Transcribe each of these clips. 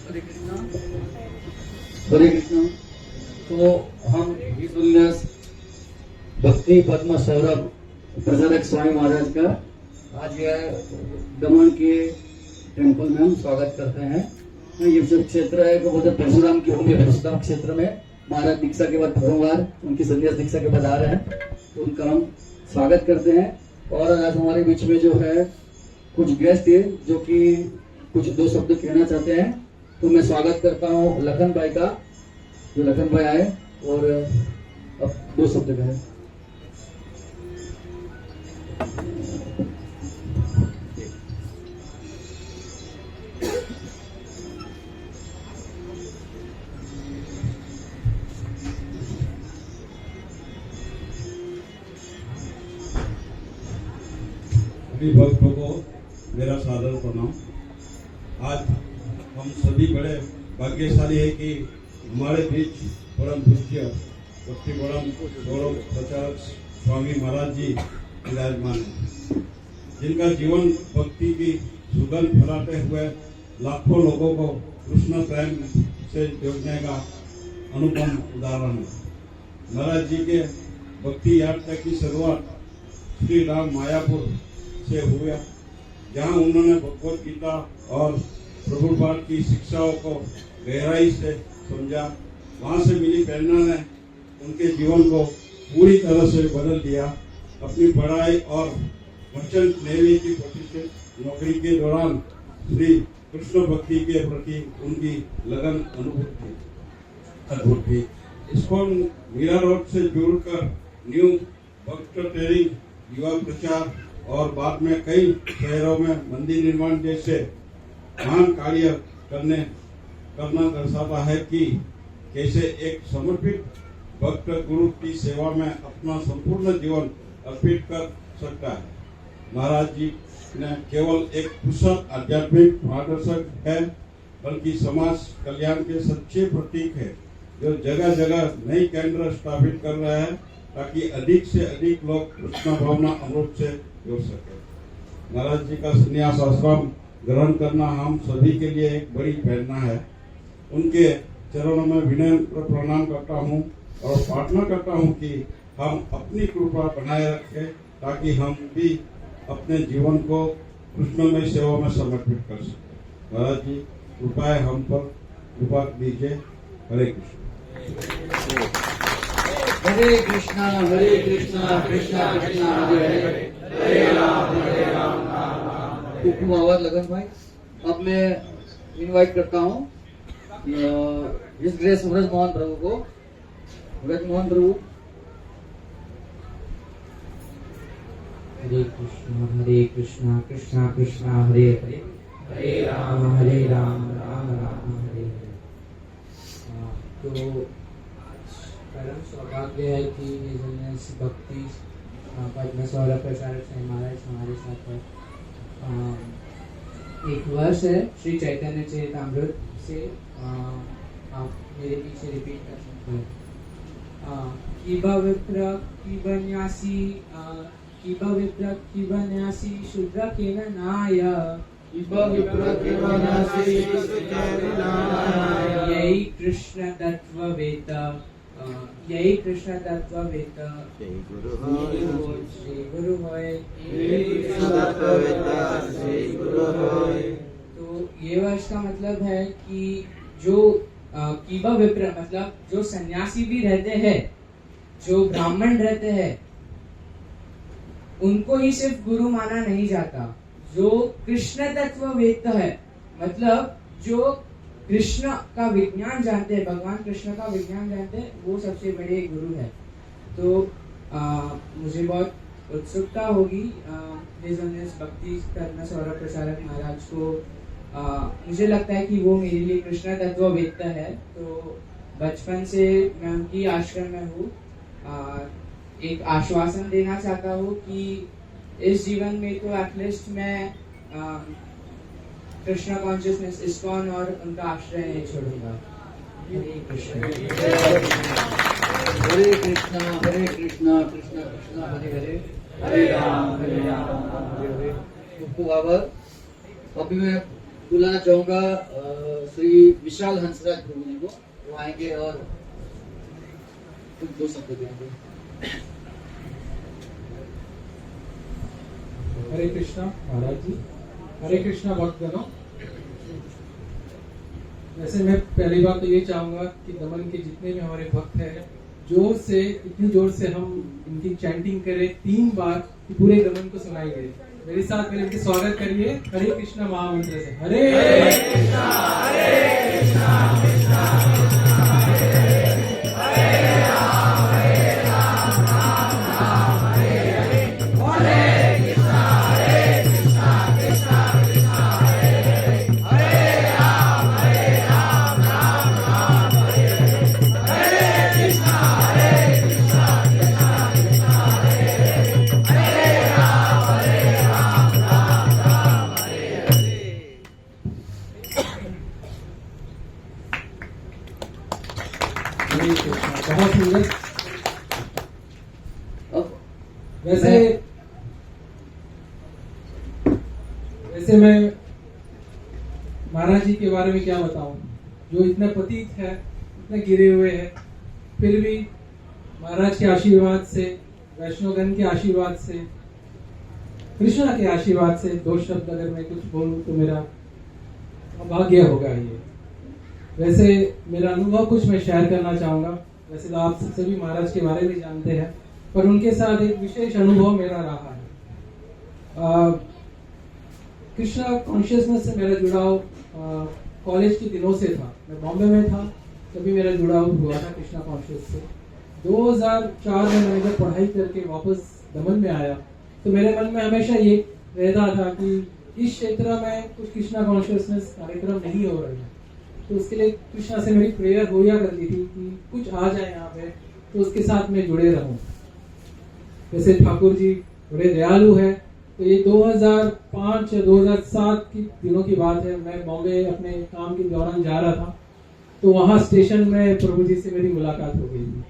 हरे कृष्णा। हरे कृष्णा। तो हम इस उल्लास भक्ति पद्म सौरभ प्रचारक स्वामी महाराज का आज यह दमन के टेम्पल में हम स्वागत करते हैं। ये जो क्षेत्र है वो बोलते परशुराम की भूमि, परशुराम क्षेत्र में महाराज दीक्षा के बाद प्रथम बार उनकी संन्यास दीक्षा के बाद आ रहे हैं, तो उनका हम स्वागत करते हैं। और आज हमारे बीच में जो है कुछ गेस्ट है जो कि कुछ दो शब्द कहना चाहते हैं, तो मैं स्वागत करता हूँ लखन भाई का, जो लखन भाई आए और अब दो शब्द कहें। सभी भक्तों को मेरा सादर प्रणाम। आज हम सभी बड़े भाग्यशाली है कि हमारे बीच परम पूज्य भक्ति परम गौरव प्रचारक स्वामी महाराज जी विराजमान है, जिनका जीवन भक्ति की सुगंध फैलाते हुए लाखों लोगों को कृष्ण प्रेम से जोड़ने का अनुपम उदाहरण है। महाराज जी के भक्ति यात्रा की शुरुआत श्री राम मायापुर से हुआ, जहां उन्होंने भगवत गीता और प्रभुपाद की शिक्षाओं को गहराई से समझा। वहां से मिली प्रेरणा ने उनके जीवन को पूरी तरह से बदल दिया। अपनी पढ़ाई और मर्चेंट नेवी की प्रतिष्ठित नौकरी के दौरान श्री कृष्ण भक्ति के प्रति उनकी लगन अद्भुत थी। इस्कॉन मीरा रोड से जुड़कर न्यू भक्त ट्रेनिंग, युवा प्रचार और बाद में कई शहरों में मंदिर निर्माण जैसे महान कार्य करना दर्शाता है कि कैसे एक समर्पित भक्त गुरु की सेवा में अपना संपूर्ण जीवन अर्पित कर सकता है। महाराज जी ने केवल एक कुशल आध्यात्मिक मार्गदर्शक है, बल्कि समाज कल्याण के सच्चे प्रतीक है, जो जगह जगह नई केंद्र स्थापित कर रहे हैं ताकि अधिक से अधिक लोग कृष्ण भावना अमृत से जोड़ सके। महाराज जी का संन्यास आश्रम ग्रहण करना हम सभी के लिए एक बड़ी प्रेरणा है। उनके चरणों में विनम्र प्रणाम करता हूँ और प्रार्थना करता हूँ कि हम अपनी कृपा बनाए रखें ताकि हम भी अपने जीवन को कृष्णमय सेवा में समर्पित कर सकें। महाराज जी कृपया हम पर कृपा दीजिए। हरे कृष्ण। हरे कृष्णा कृष्णा कृष्णा हरे हरे, हरे राम राम राम। हुक्म आवाज लगन भाई। अब मैं इनवाइट करता हूँ इस ग्रेस व्रज मोहन प्रभु को। व्रज मोहन प्रभु। हरे कृष्णा कृष्णा कृष्णा हरे हरे, हरे राम राम राम हरे हरे। तो परम सौभाग्य है कि भक्ति पद्म सौरभ प्रचारक से महाराज हमारे साथ है। एक वर्ष है श्री चैतन्य चरितामृत से, आप मेरे पीछे रिपीट कर सकते हैं। कीबा विप्र कीबा न्यासी, कीबा विप्र कीबा न्यासी शुद्र केन नाय, कीबा विप्र कीबा न्यासी शुद्र केन नाय। यही कृष्ण तत्व वेता, यही कृष्ण तत्व वेता। श्री गुरु होय, तो ये वर्ष का मतलब है कि जो कीबा विप्र मतलब जो सन्यासी भी रहते हैं, जो ब्राह्मण रहते हैं, उनको ही सिर्फ गुरु माना नहीं जाता। जो कृष्ण तत्व वेत्ता है, मतलब जो कृष्ण का विज्ञान जानते हैं, भगवान कृष्ण का विज्ञान जानते हैं, वो सबसे बड़े गुरु है। तो मुझे बहुत उत्सुकता होगी भक्ति पद्म सौरभ प्रचारक महाराज को। मुझे लगता है कि वो मेरे लिए कृष्ण तत्व वेत्ता है। तो बचपन से मैं उनकी आश्रम में हूँ। एक आश्वासन देना चाहता हूँ कि इस जीवन में तो एटलीस्ट मैं कृष्णा कॉन्शियसनेस इस्कॉन और उनका आश्रय नहीं छोड़ूंगा। हरे कृष्ण। हरे कृष्णा कृष्णा कृष्णा हरे हरे, हरे राम हरे हरे हरे। अभी मैं बुलाना चाहूंगा श्री विशाल हंसराज प्रभु जी को, वो आएंगे और कुछ 2 शब्द कहेंगे। हरे कृष्णा महाराज जी, हरे कृष्णा भक्तगणों। वैसे मैं पहली बात तो ये चाहूंगा कि दमन के जितने भी हमारे भक्त हैं, जोर से, इतनी जोर से हम इनकी चैंटिंग करें 3 बार कि पूरे दमन को सुनाएंगे। मेरे साथ मेरे इनके स्वागत करिए हरे कृष्णा महामंत्र से। हरे कृष्णा कृष्णा कृष्णा हरे राम राम राम हरे हरे, हरे कृष्णा कृष्णा कृष्णा हरे हरे, हरे राम राम राम हरे हरे, हरे कृष्णा कृष्णा कृष्णा हरे हरे, हरे राम राम राम हरे हरे। हरे कृष्णा, बहुत सुंदर। अब वैसे मैं महाराज जी के बारे में क्या बताऊं, जो इतने पतित है, इतने गिरे हुए हैं, फिर भी महाराज के आशीर्वाद से, वैष्णवगण के आशीर्वाद से, कृष्णा के आशीर्वाद से 2 शब्द अगर मैं कुछ बोलूं तो मेरा भाग्य होगा ये। वैसे मेरा अनुभव कुछ मैं शेयर करना चाहूंगा। वैसे तो आप सभी महाराज के बारे में जानते हैं, पर उनके साथ एक विशेष अनुभव मेरा रहा है। कृष्णा कॉन्शियसनेस से मेरा जुड़ाव कॉलेज के दिनों से था। मैं बॉम्बे में था तभी मेरा जुड़ाव हुआ था कृष्णा कॉन्शियस से। 2004 में मैंने जब पढ़ाई करके वापस दमन में आया तो मेरे मन में हमेशा ये रहता था कि इस क्षेत्र में कुछ कृष्णा कॉन्शियसनेस कार्यक्रम नहीं हो रहे हैं, तो उसके लिए कृष्णा से मेरी प्रेयर होया करती थी कि कुछ आ जाए यहाँ पे तो उसके साथ मैं जुड़े रहूं। वैसे ठाकुर जी बड़े दयालु है, तो ये 2005 या 2007 की दिनों की बात है। मैं बॉम्बे अपने काम के दौरान जा रहा था, तो वहां स्टेशन में प्रभु जी से मेरी मुलाकात हो गई थी।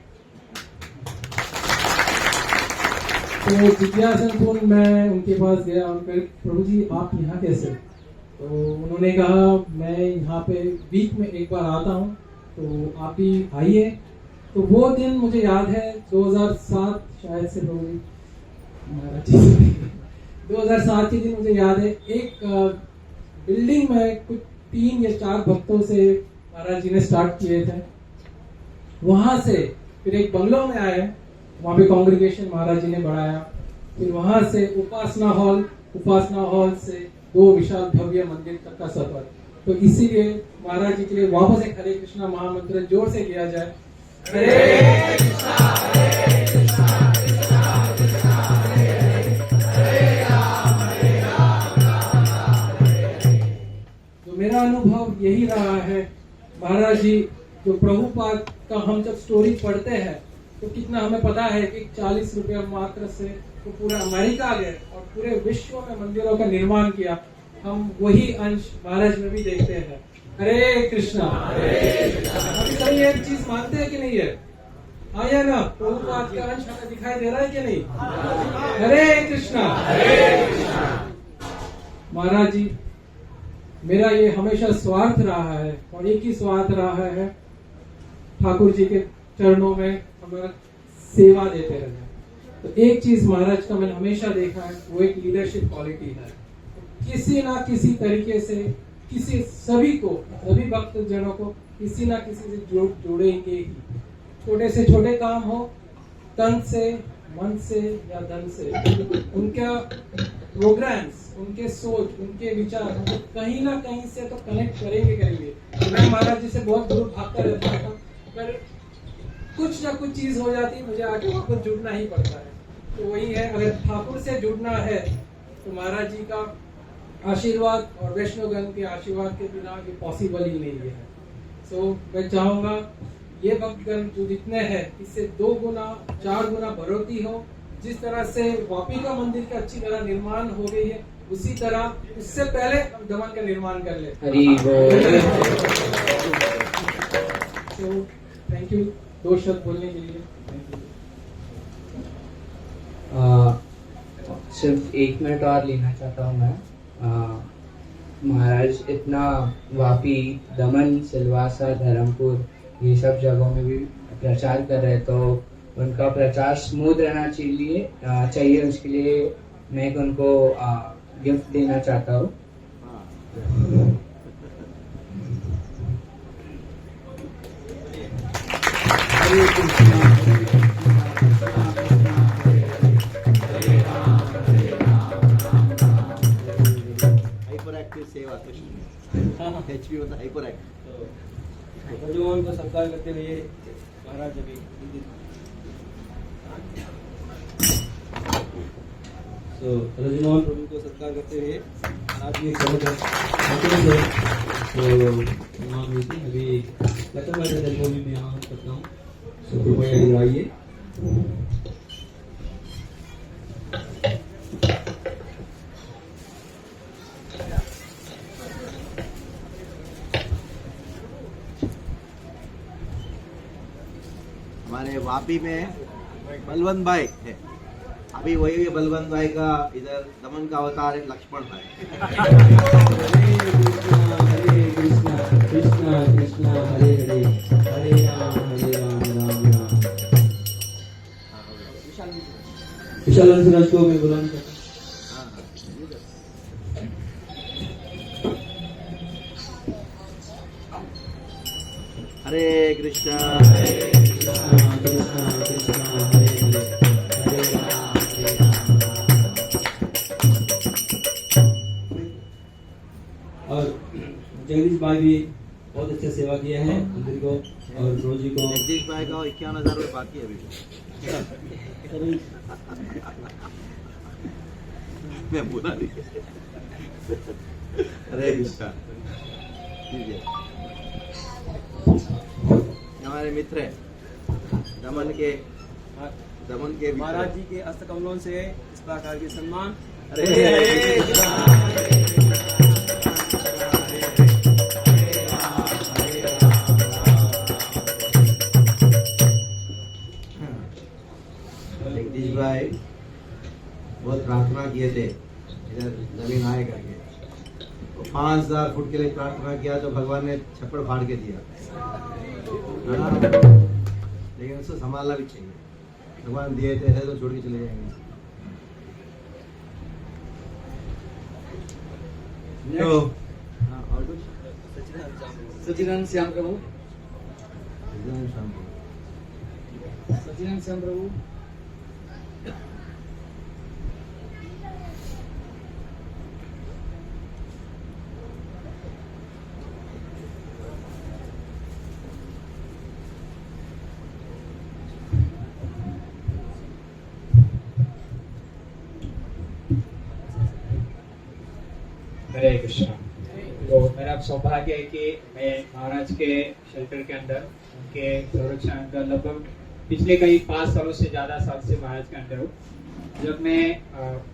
तो जिज्ञासापूर्ण मैं उनके पास गया और कहा प्रभु जी आप यहाँ कैसे? तो उन्होंने कहा मैं यहाँ पे वीक में एक बार आता हूँ, तो आप भी आइए। तो वो दिन मुझे याद है 2007 शायद से प्रभु जी महाराज जी 2007 के दिन मुझे याद है। एक बिल्डिंग में कुछ 3 या 4 भक्तों से महाराज जी ने स्टार्ट किए थे। वहां से फिर एक बंगलों में आए, वहां पे कांग्रेगेशन महाराज जी ने बढ़ाया। फिर वहां से उपासना हॉल से 2 विशाल भव्य मंदिर तक का सफर। तो इसीलिए महाराज जी के लिए वापस एक हरे कृष्णा महामंत्र जोर से किया जाए। हरे कृष्णा कृष्णा कृष्णा हरे हरे, हरे राम राम राम हरे हरे। तो मेरा अनुभव यही रहा है। महाराज जी जो प्रभुपाद का हम जब स्टोरी पढ़ते हैं तो कितना हमें पता है कि 40 रुपया मात्र से तो पूरा अमेरिका गए और पूरे विश्व में मंदिरों का निर्माण किया। हम वही अंश महाराज में भी देखते हैं। हरे कृष्णा। अभी सभी एक चीज मानते हैं कि नहीं है? आया ना, प्रभुपाद का अंश हमें दिखाई दे रहा है कि नहीं? हरे कृष्णा। महाराज जी मेरा ये हमेशा स्वार्थ रहा है और एक ही स्वार्थ रहा है ठाकुर जी के चरणों में हमारा सेवा देते रहना। तो एक चीज महाराज का मैंने हमेशा देखा है, वो एक लीडरशिप क्वालिटी है। किसी ना किसी तरीके से सभी भक्त जनों को किसी ना किसी से जोड़ेंगे ही। छोटे से छोटे काम हो, तन से, मन से या धन से, उनका प्रोग्राम्स, उनके सोच, उनके विचार तो कहीं ना कहीं से तो कनेक्ट करेंगे। मैं महाराज जी से बहुत दूर भागता रहता था, पर कुछ ना कुछ चीज हो जाती, मुझे आगे वापस जुड़ना ही पड़ता है। तो वही है, अगर ठाकुर से जुड़ना है तो महाराज जी का आशीर्वाद और वैष्णवगण के आशीर्वाद के बिना ये पॉसिबल ही नहीं है। सो मैं चाहूंगा ये भक्तगण जो जितने हैं इससे 2 गुना 4 गुना बढ़ोतरी हो। जिस तरह से वापिका मंदिर का अच्छी तरह निर्माण हो गई है, उसी तरह उससे पहले हम दमन का निर्माण कर ले। तो थैंक यू 2 शब्द बोलने के लिए। सिर्फ 1 मिनट और लेना चाहता हूँ मैं। महाराज इतना वापी, दमन, सिलवासा, धर्मपुर ये सब जगहों में भी प्रचार कर रहे, तो उनका प्रचार स्मूथ रहना चाहिए उसके लिए मैं उनको गिफ्ट देना चाहता हूँ। हाइपर एक्टिव सेवा कृष्ण एचपी होता हाइपर एक्टिव। रजोवन को सत्कार करते हुए महाराज अभी तो रजोवन प्रभु को सत्कार करते हुए आज भी तो सम्मान हुई थी। अभी लखन भाई को भी मैं यहाँ करता हूँ, तो कृपया इधर आइए। हमारे वापी में बलवंत भाई है, अभी वही बलवंत भाई का इधर दमन का अवतार है लक्ष्मण भाई। हरे कृष्णा कृष्णा कृष्णा हरे हरे हरे राम राम राम। विशाल अंशराज को मैं बुलाना चाहता हूँ। हरे कृष्णा कृष्णा कृष्णा हरे हरे हरे राम और जगदीश भाई भी बहुत अच्छे सेवा किए हैं मंदिर को और रोजी को। जगदीश भाई का 51,000 रुपये बाकी है अभी। मैं बोला नहीं। हरे कृष्णा। ठीक है, हमारे मित्र हैं दमन के महाराज जी के अस्त कमलों से इस प्रकार के सम्मान। जगदीश भाई बहुत प्रार्थना किए थे इधर जमीन आए करके, तो 5,000 फुट के लिए प्रार्थना किया तो भगवान ने छप्पड़ फाड़ के दिया, लेकिन उसको संभालना भी चाहिए। भगवान दिए थे ऐसे तो छोड़ के चले जाएंगे। तो हाँ, और कुछ सचिदानंद श्याम प्रभु, एकदम शांत हो। सचिदानंद श्याम प्रभु। हरे कृष्णा। तो मेरा सौभाग्य है कि मैं महाराज के शेल्टर के अंदर उनके संरक्षण अंदर लगभग पिछले कई 5 सालों से ज्यादा साल से महाराज के अंदर हूँ। जब मैं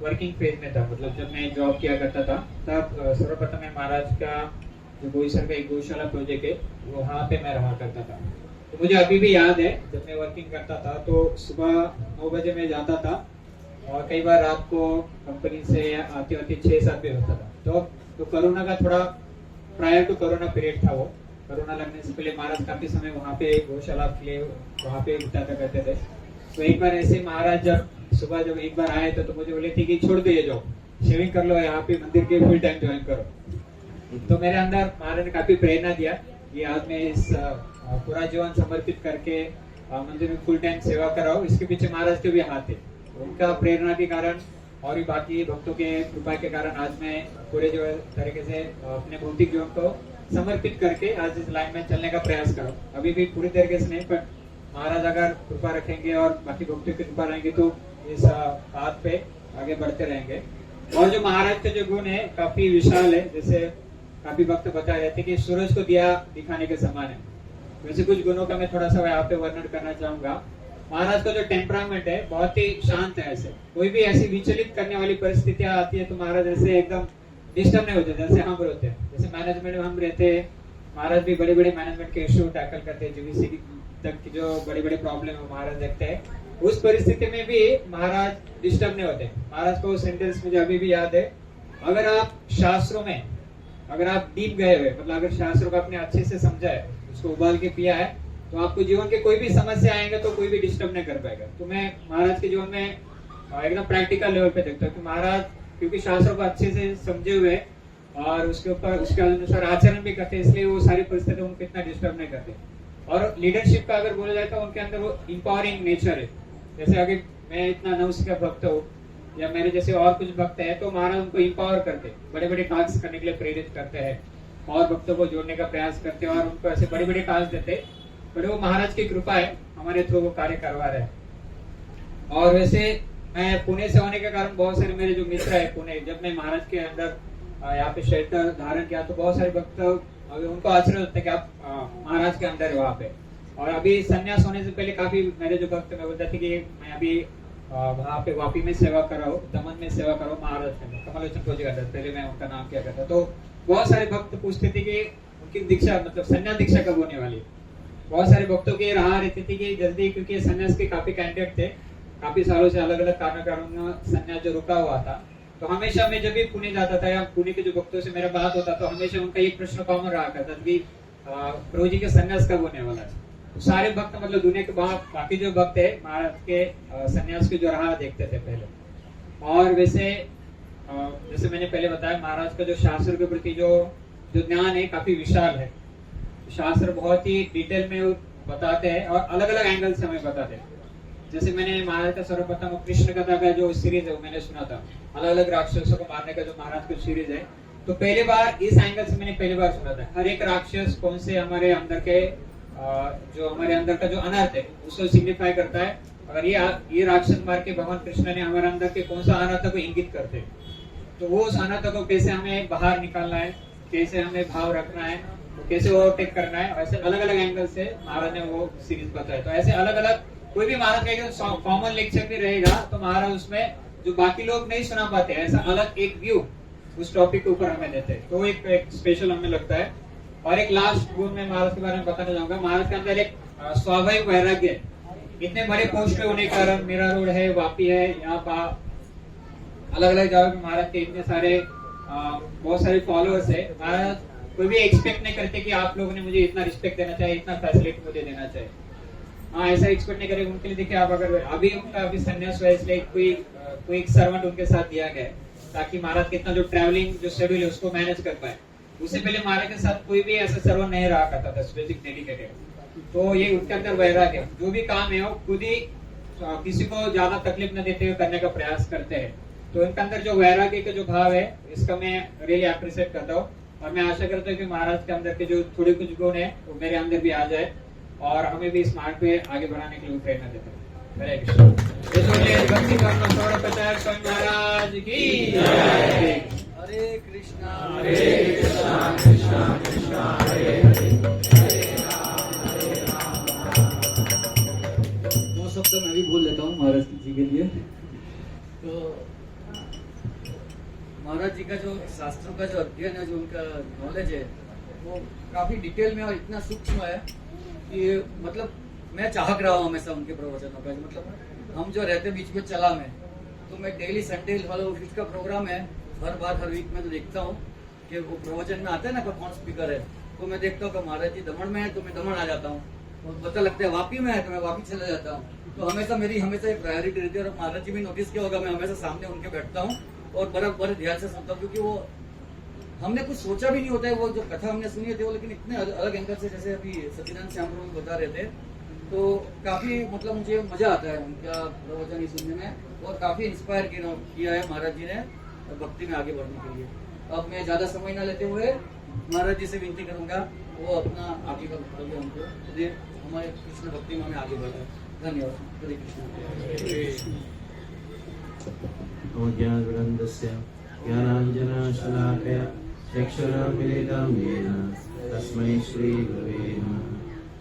वर्किंग फेज में था, मतलब जब मैं जॉब किया करता था, तब सर्वप्रथम मैं महाराज का जो बोईसर का एक गौशाला प्रोजेक्ट है वहाँ पे मैं रहा करता था। तो मुझे अभी भी याद है जब मैं वर्किंग करता था तो सुबह 9 बजे मैं जाता था और कई बार रात को कंपनी से आते आते 6-7 भी होता था। तो कोरोना का थोड़ा प्रायर टू कोरोना पीरियड था वो। कोरोना लगने से पहले महाराज काफी समय वहाँ पे गौशाला के लिए वहाँ पे बिताया करते थे। तो एक बार ऐसे महाराज जब एक बार आए तो मुझे बोले थे कि छोड़ दो ये जॉब, शेविंग कर लो, यहाँ पे मंदिर के फुल टाइम ज्वाइन करो। तो मेरे अंदर महाराज ने काफी प्रेरणा दिया कि आज मैं इस पूरा जीवन समर्पित करके मंदिर में फुल टाइम सेवा कर रहा हूँ। इसके पीछे महाराज के भी हाथ है, उनका प्रेरणा के कारण और भी बाकी भक्तों के कृपा के कारण आज मैं पूरे जो तरीके से अपने भौतिक जीवन को समर्पित करके आज इस लाइन में चलने का प्रयास करो। अभी भी पूरी तरीके से नहीं, पर महाराज अगर कृपा रखेंगे और बाकी भक्तों की कृपा रहेंगे तो इस पाथ पे आगे बढ़ते रहेंगे। और जो महाराज के जो गुण है काफी विशाल है, जैसे काफी भक्त बता रहे थे कि सूरज को दिया दिखाने के समान है। वैसे कुछ गुणों का मैं थोड़ा सा यहाँ पे वर्णन करना चाहूंगा। महाराज का जो टेम्परामेंट है बहुत ही शांत है। ऐसे कोई भी ऐसी विचलित करने वाली परिस्थितियां आती है तो महाराज ऐसे एकदम डिस्टर्ब नहीं होते जैसे हम रहते हैं। जैसे मैनेजमेंट में हम रहते हैं, महाराज भी बड़े बड़े मैनेजमेंट के इश्यू टैकल करते हैं, जीवीसी तक की जो बड़े बड़े प्रॉब्लम है महाराज देखते हैं। उस परिस्थिति में भी महाराज डिस्टर्ब नहीं होते। महाराज को सेंटेंस मुझे अभी भी याद है, अगर आप शास्त्रों में अगर आप डीप गए हुए, मतलब अगर शास्त्रों को आपने अच्छे से समझा है, उसको उबाल के पिया है, तो आपको जीवन के कोई भी समस्या आएंगे तो कोई भी डिस्टर्ब नहीं कर पाएगा। तो मैं महाराज के जीवन में एकदम प्रैक्टिकल लेवल पे देखता हूँ कि महाराज क्योंकि शास्त्रों को अच्छे से समझे हुए और उसके ऊपर उसके अनुसार आचरण भी करते हैं, इसलिए वो सारी परिस्थितियां उनको इतना डिस्टर्ब नहीं करते। और लीडरशिप का अगर बोला जाए तो उनके अंदर वो इंपावरिंग नेचर है। जैसे अगर मैं इतना नवसिखा भक्त हूँ या मेरे जैसे और कुछ भक्त है, तो महाराज उनको इंपावर करते, बड़े बड़े टास्क करने के लिए प्रेरित करते हैं और भक्तों को जोड़ने का प्रयास करते हैं और उनको ऐसे बड़े बड़े टास्क देते। बड़े वो महाराज की कृपा है, हमारे थ्रू वो कार्य करवा रहे हैं। और वैसे मैं पुणे से होने के कारण बहुत सारे मेरे जो मित्र है पुणे, जब मैं महाराज के अंदर यहाँ पे शेल्टर धारण किया तो बहुत सारे भक्त उनको आश्चर्य होता है कि आप महाराज के अंदर है वहाँ पे। और अभी संन्यास होने से पहले काफी मेरे जो भक्त मैं बोलते थे कि मैं अभी वहाँ पे वापी में सेवा कर रहा हूँ, दमन में सेवा कर रहा हूँ महाराज के कमलोचन खोजी का, पहले मैं उनका नाम क्या करता। तो बहुत सारे भक्त पूछते थे कि उनकी दीक्षा मतलब संन्यास दीक्षा कब होने वाली। बहुत सारे भक्तों की राह रहती थी कि जल्दी, क्योंकि संन्यास के काफी कैंडिडेट थे, काफी सालों से अलग अलग कारणों संन्यास जो रुका हुआ था। तो हमेशा मैं जब भी पुणे जाता था या पुणे के जो भक्तों से मेरा बात होता तो हमेशा उनका एक प्रश्न कॉमन रहा करता था कि प्रभु जी के संन्यास कब होने वाला है। तो सारे भक्त मतलब दुनिया के बाकी जो भक्त है महाराज के संन्यास की जो राह देखते थे पहले। और वैसे जैसे मैंने पहले बताया महाराज का जो शास्त्र के प्रति जो ज्ञान है काफी विशाल है। शास्त्र बहुत ही डिटेल में बताते हैं और अलग अलग एंगल से हमें बताते हैं। जैसे मैंने महाराज का सर्वप्रथम कृष्ण कथा का जो सीरीज है वो मैंने सुना था, अलग अलग राक्षसों को मारने का जो महाराज का सीरीज है, तो पहली बार इस एंगल से मैंने पहली बार सुना था। हर एक राक्षस कौन से हमारे अंदर के जो हमारे अंदर का जो अनर्थ है उसको सिग्निफाई करता है। अगर ये राक्षस मार के भगवान कृष्ण ने हमारे अंदर के कौन सा अनर्थ को इंगित करते, तो वो उस अनर्थ को कैसे हमें बाहर निकालना है, कैसे हमें भाव रखना है, तो कैसे ओवरटेक करना है, ऐसे अलग अलग एंगल से महाराज ने वो सीरीज बताया। तो ऐसे अलग अलग कोई भी महाराज का कॉमन लेक्चर भी रहेगा तो महाराज उसमें जो बाकी लोग नहीं सुना पाते ऐसा अलग एक व्यू उस टॉपिक के ऊपर हमें देते हैं, तो एक स्पेशल हमें लगता है। और एक लास्ट गुण मैं महाराज के बारे में बताना चाहूंगा। महाराज के अंदर एक स्वाभाविक वैराग्य है। इतने बड़े पोस्ट पे होने के कारण मीरा रोड है, वापी है, यहाँ पर अलग अलग जगह पे महाराज के इतने सारे बहुत सारे फॉलोअर्स है। महाराज कोई भी एक्सपेक्ट नहीं करते कि आप लोगों ने मुझे इतना रिस्पेक्ट देना चाहिए, इतना फैसिलिटी मुझे देना चाहिए। हाँ, ऐसा एक्सपेक्ट नहीं करेगा। उनके लिए देखिए आप अगर अभी उनका अभी संन्यास हुआ इसलिए कोई एक सर्वेंट उनके साथ दिया गया ताकि महाराज कितना जो ट्रैवलिंग जो शेड्यूल है उसको मैनेज कर पाए। उससे पहले महाराज के साथ कोई भी ऐसा सर्वेंट नहीं रहा करता था स्पेसिफिक डेडिकेटेड। तो ये उनके अंदर वैराग्य है, जो भी काम है वो खुद ही किसी को ज्यादा तकलीफ न देते हुए करने का प्रयास करते हैं। तो इनके अंदर जो वैराग्य का जो भाव है इसका मैं रियली अप्रिशिएट करता हूँ और मैं आशा करता हूँ कि महाराज के अंदर के जो थोड़े कुछ गुण है वो मेरे अंदर भी आ जाए और हमें भी इस मार्ग पे आगे बढ़ाने के लिए प्रेरणा देते हैं। हरे कृष्ण। भक्ति कर्म सौरभ प्रचार स्वामी महाराज की जय। हरे कृष्णा कृष्णा कृष्णा हरे हरे दो शब्द मैं भी बोल लेता हूँ महाराज जी के लिए। तो महाराज जी का जो शास्त्रों का जो अध्ययन है, जो उनका नॉलेज है वो काफी डिटेल में और इतना सूक्ष्म है कि मतलब मैं चाहक रहा हूँ हमेशा उनके प्रवचनों का। मतलब हम जो रहते बीच में चला में, तो मैं डेली संडे वाला ऑफिस का प्रोग्राम है, हर वीक में तो देखता हूँ कि वो प्रवचन में आता है ना कौन स्पीकर है, तो मैं देखता हूँ कि महाराज जी दमन में है तो मैं दमन आ जाता हूँ, और पता लगता है वापी में है तो मैं वापी चला जाता हूँ। तो हमेशा मेरी हमेशा एक प्रायोरिटी रहती है। और महाराज जी भी नोटिस किया होगा, मैं हमेशा सामने उनके बैठता हूँ और बराबर ध्यान से सुनता हूँ, क्योंकि वो हमने कुछ सोचा भी नहीं होता है। वो जो कथा हमने सुनी थी वो लेकिन इतने अलग एंगल से, जैसे अभी सत्यनारायण श्याम प्रभु बता रहे थे, तो काफी मतलब मुझे मजा आता है उनका प्रवचन सुनने में और काफी इंस्पायर किया है महाराज जी ने भक्ति में आगे बढ़ने के लिए। अब मैं ज्यादा समय न लेते हुए महाराज जी से विनती करूंगा वो अपना आगे का वक्तव्य हमको हमारे कृष्ण भक्ति में आगे बढ़ाए। धन्यवाद। हरे कृष्ण। ज्ञानवृन्दस्य ज्ञानाञ्जनशलाकया चक्षुरुन्मीलितं येन तस्मै श्रीगुरवे नमः।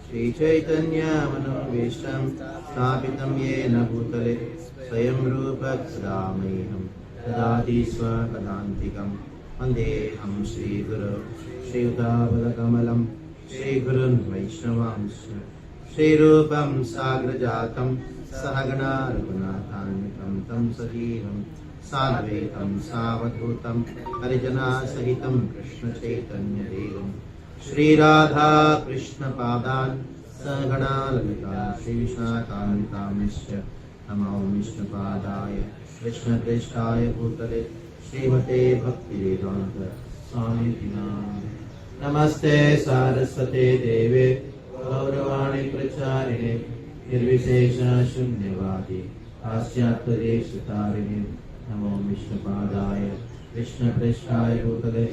श्रीचैतन्यमनोभीष्टं स्थापितं येन भूतले स्वयं रूपः सदा मह्यं ददाति स्वपदान्तिकं। वन्देऽहं श्रीगुरो श्रीयुतापदकमलं श्रीगुरुन् वैष्णवांश्च श्रीरूपं साग्रजातं सहगणा रघुनाथान्वितं तं सजीवं साद्वैतं सावधूतं हरिजना सहितं कृष्ण चैतन्य देवं श्री राधा कृष्ण पादान् सगणा ललिता श्री विशाखान्वितांश्च नमो विष्णुपादाय कृष्णप्रेष्ठाय भूतले श्रीमते भक्तिवेदान्त स्वामिति नामिने। नमस्ते सारस्वते देवे गौरवाणी प्रचारिणे निर्विशेष शून्यवादी पाश्चात्यदेशतारिणे नमो विष्णुपादाय कृष्णप्रेष्ठाय भूतले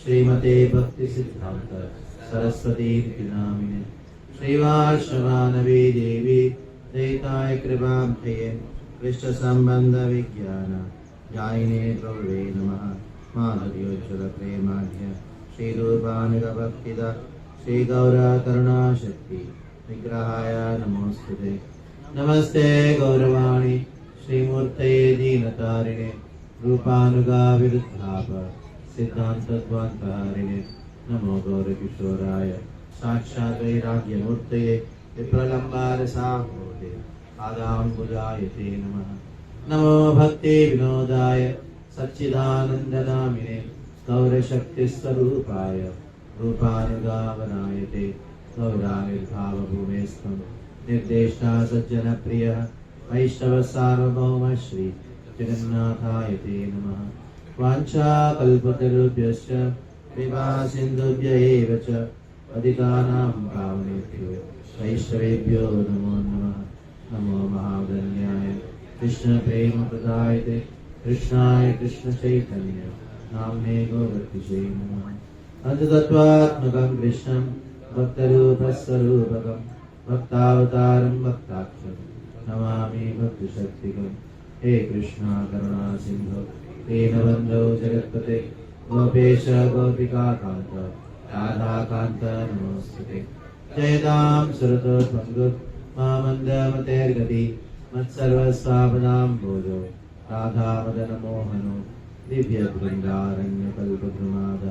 श्रीमते भक्ति सिद्धांत सरस्वती नामिने। श्रीवासवानवी देवी दैताय कृपाब्धये कृष्ण संबंध विज्ञान जायिने प्रभवे नमः। माधुर्योज्ज्वल प्रेमाढ्य श्री रूपानुग भक्तिदा श्री गौरा करुणा शक्ति विग्रहाय नमोस्तुते। नमस्ते गौरवाणी श्रीमूर्तये दीनतारिणे रूपानुगा विरुद्धाप सिद्धान्तद्वान्तहारिणे नमो गौरकिशोराय साक्षात् वैराग्यमूर्तये विप्रलम्बारसाहोते पादाम्बुजायते नमः। नमो भक्ति विनोदाय सच्चिदानन्दनामिने गौरशक्तिस्वरूपाय रूपानुगावनायते गौराविर्भावभूमेस्त्वं निर्देष्टा सज्जनप्रियः वैष्णव सार्वभौम श्री जगन्नाथाय ते नमः। वाञ्छाकल्पतरुभ्यश्च कृपा सिन्धुभ्य एव च पतितानां पावनेभ्यो वैष्णवेभ्यो नमो नमः। नमो महावदन्याय कृष्ण प्रेम प्रदायते कृष्णाय कृष्ण चैतन्य नाम्ने गौरतिशे नमः। अन्ततत्त्वात्मकं कृष्णं भक्तरूपस्वरूपकं भक्तावतारं भक्ताख्यं नमामि भक्तिशक्तिकं। हे कृष्णा करुणा सिन्धो दीनबन्धो जगत्पते गोपेश गोपिकान्त राधाकान्त नमोस्तुते। जयतां सुरतोत्पङ्गुः मामन्दमतेर्गति मत्सर्वस्वापदां भोजो राधामदनमोहनो दिव्यवृन्दारण्यकल्पद्रुमाद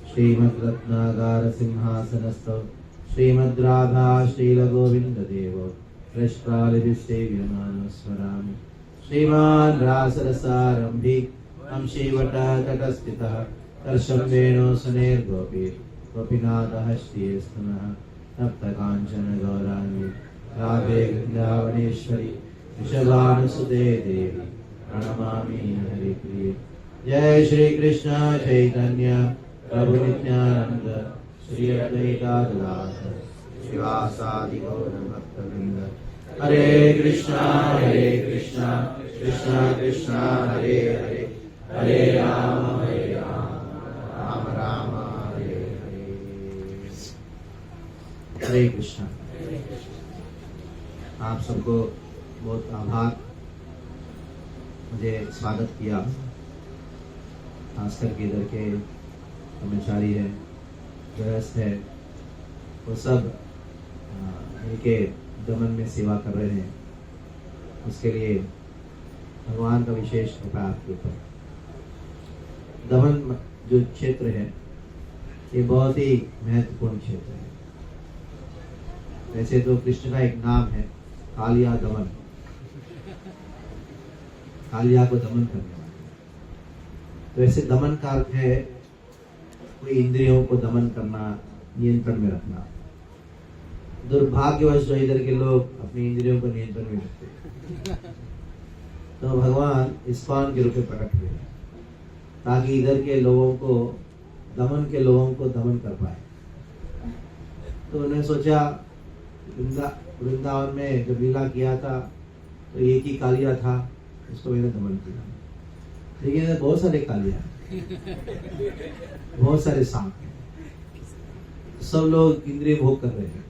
श्रीमद्रत्नागारसिंहासनस्थो श्रीमद्राधा श्रीलगोविन्ददेवो पृष्ठालिभिस्सेव्यमानो स्मरामि। श्रीमान् रासरसारम्भी अंशीवटतटस्थितः कर्षं वेणुसुनेर्गोपी गोपीनाथः श्रीस्तनः तप्तकाञ्चन गौराङ्गी राधे वृन्दावनेश्वरी वृषभानुसुते देवी प्रणमामि हरिप्रिये। जय श्री कृष्ण चैतन्य प्रभु नित्यानंद श्री अद्वैता गदाधर श्रीवासादि गौर भक्तवृंद। हरे कृष्णा कृष्णा कृष्णा हरे हरे हरे राम राम राम हरे हरे। हरे कृष्णा। आप सबको बहुत आभार, मुझे स्वागत किया। खासकर के इधर के कर्मचारी है, गृहस्थ है, वो सब इनके दमन में सेवा कर रहे हैं। उसके लिए भगवान का विशेष कृपा आपके ऊपर। दमन जो क्षेत्र है ये बहुत ही महत्वपूर्ण क्षेत्र है। वैसे तो कृष्ण का एक नाम है कालिया दमन, कालिया को दमन करने वाले। तो ऐसे दमन का अर्थ है कोई इंद्रियों को दमन करना, नियंत्रण में रखना। दुर्भाग्यवश जो इधर के लोग अपनी इंद्रियों को नियंत्रण में रखते हैं, तो भगवान इस्कॉन के रूप में प्रकट हुए ताकि इधर के लोगों को दमन कर पाए। तो उन्होंने सोचा वृंदावन में जब लीला किया था तो एक ही कालिया था, उसको मैंने दमन किया। लेकिन बहुत सारे कालिया, बहुत सारे सांप, सब लोग इंद्रिय भोग कर रहे हैं।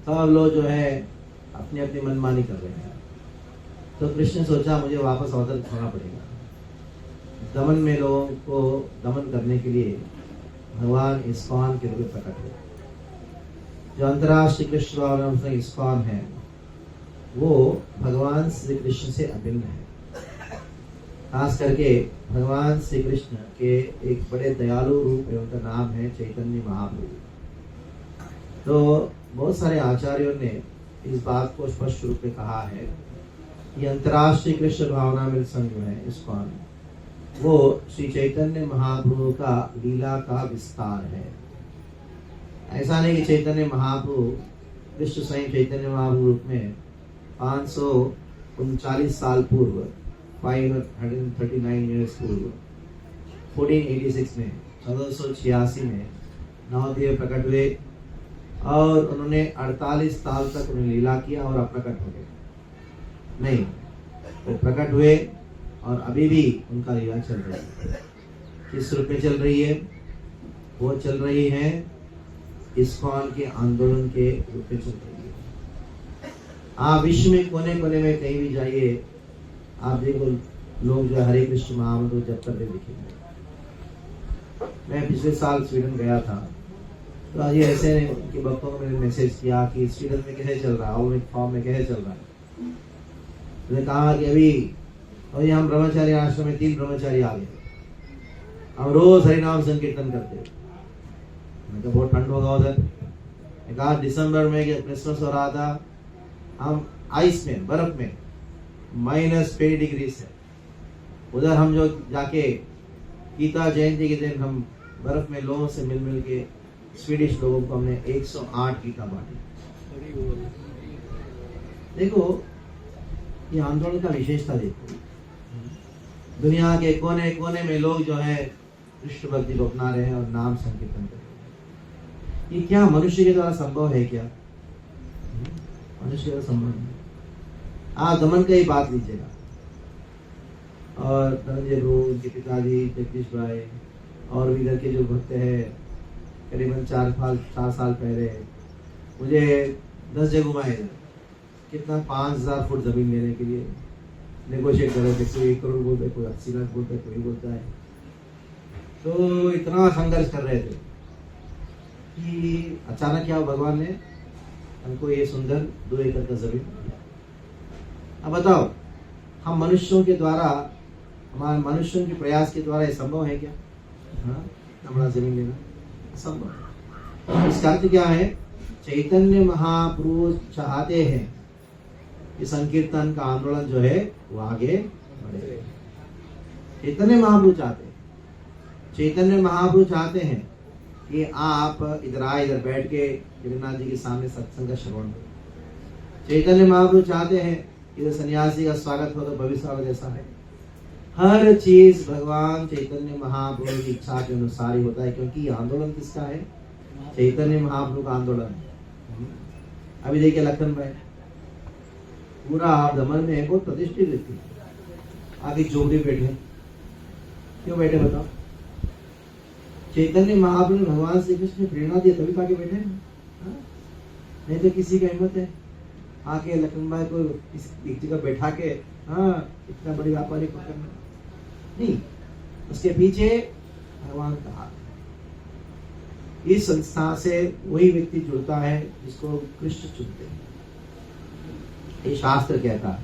सब लोग जो है अपनी अपनी मनमानी कर रहे हैं। तो कृष्ण ने सोचा मुझे वापस अवतरित होना पड़ेगा। दमन में लोगों को दमन करने के लिए भगवान इस्कॉन के रूप में प्रकट हुए। जो अंतर्राष्ट्रीय कृष्ण इस्कॉन है वो भगवान श्री कृष्ण से अभिन्न है। खास करके भगवान श्री कृष्ण के एक बड़े दयालु रूप है, उनका नाम है चैतन्य महाप्रभु। तो बहुत सारे आचार्यों ने इस बात को स्पष्ट रूप में कहा है ये अंतर्राष्ट्रीय कृष्ण भावनामृत संघ है इस्कॉन, वो श्री चैतन्य महाप्रभु का लीला का विस्तार है। ऐसा नहीं कि चैतन्य महाप्रभु कृष्ण स्वयं चैतन्य महाप्रभु रूप में 539 साल पूर्व 539 ईयर्स पूर्व 1486 में 1486 में नवदेव प्रकट हुए और उन्होंने 48 साल तक उन्हें लीला किया और अप्रकट हो गए। नहीं, वो प्रकट हुए और अभी भी उनका लीला चल रही है। किस रूप में चल रही है? वो चल रही है इस्कॉन के आंदोलन के रूप में चल रही है। आप विश्व में कोने कोने में कहीं भी जाइए, आप देखो लोग जो हरे कृष्ण महामंत्र जप करते दिखेंगे। मैं पिछले साल स्वीडन गया था, तो आज ये ऐसे उनके भक्तों को मैंने मैसेज किया कि स्वीडन में कैसे चल रहा है, ऑलमिक फॉर्म में कैसे चल रहा है। मैंने कहा कि अभी और हम ब्रह्मचारी आश्रम में 3 ब्रह्मचारी आ गए, हम रोज हरिनाम संकीर्तन करते। मैं तो बहुत ठंड होगा उधर। मैं कहा दिसंबर में क्रिसमस हो रहा था, हम आइस में, बर्फ में -5 डिग्री से उधर हम जो जाके गीता जयंती के दिन हम बर्फ में लोगों से मिल मिल के स्वीडिश लोगों को हमने 108 गीता बांटी। देखो ये आंदोलन का विशेषता देखो, दुनिया के कोने कोने में लोग जो है कृष्ण भक्ति को अपना रहे हैं और नाम संकीर्तन कर रहे हैं। ये क्या मनुष्य के द्वारा संभव है? क्या मनुष्य के द्वारा संभव नहीं। आप दमन का ही बात लीजिएगा, और धनंजय प्रभु, उनके पिताजी जगदीश भाई और भी इधर के जो भक्त हैं, करीबन 4 साल पहले मुझे 10 जगह घुमाए, कितना 5000 फुट जमीन लेने के लिए नेगोशिएट कर रहे थे। कोई 1 करोड़ बोलते, कोई 80 लाख बोलते, कोई बोलता है। तो इतना संघर्ष कर रहे थे कि अचानक क्या भगवान ने हमको ये सुंदर 2 एकड़ का जमीन दिया। अब बताओ, हम मनुष्यों के द्वारा, हमारे मनुष्यों के प्रयास के द्वारा ये संभव है क्या? हाँ, हमारा जमीन लेना असंभव। इसका अर्थ क्या है? चैतन्य महाप्रभु चाहते हैं कि संकीर्तन का आंदोलन जो है वो आगे बढ़े। चैतन्य महाप्रभु चाहते हैं, चैतन्य महाप्रभु चाहते हैं कि आप इधर बैठ के जगन्नाथ जी के सामने सत्संग का श्रवण करो। चैतन्य महाप्रभु चाहते हैं इधर सन्यासी का स्वागत हो तो भविष्य जैसा है। हर चीज भगवान चैतन्य महाप्रभु की इच्छा के अनुसार ही होता है, क्योंकि ये आंदोलन किसका है? चैतन्य महाप्रभु का आंदोलन है। अभी देखिए लखन भाई पूरा आप दमन में बहुत प्रतिष्ठित व्यक्ति, आगे झोपड़ी बैठे, क्यों बैठे बताओ? चैतन्य महाप्रभु ने भगवान श्री कृष्ण ने प्रेरणा दिया तभी आगे बैठे हैं। नहीं तो किसी का हिम्मत है आके लखन भाई को एक जगह बैठा के इतना बड़ी व्यापारी को करना? नहीं, उसके पीछे भगवान का हाथ। इस संस्था से वही व्यक्ति जुड़ता है जिसको कृष्ण चुनते हैं। ये शास्त्र कहता है,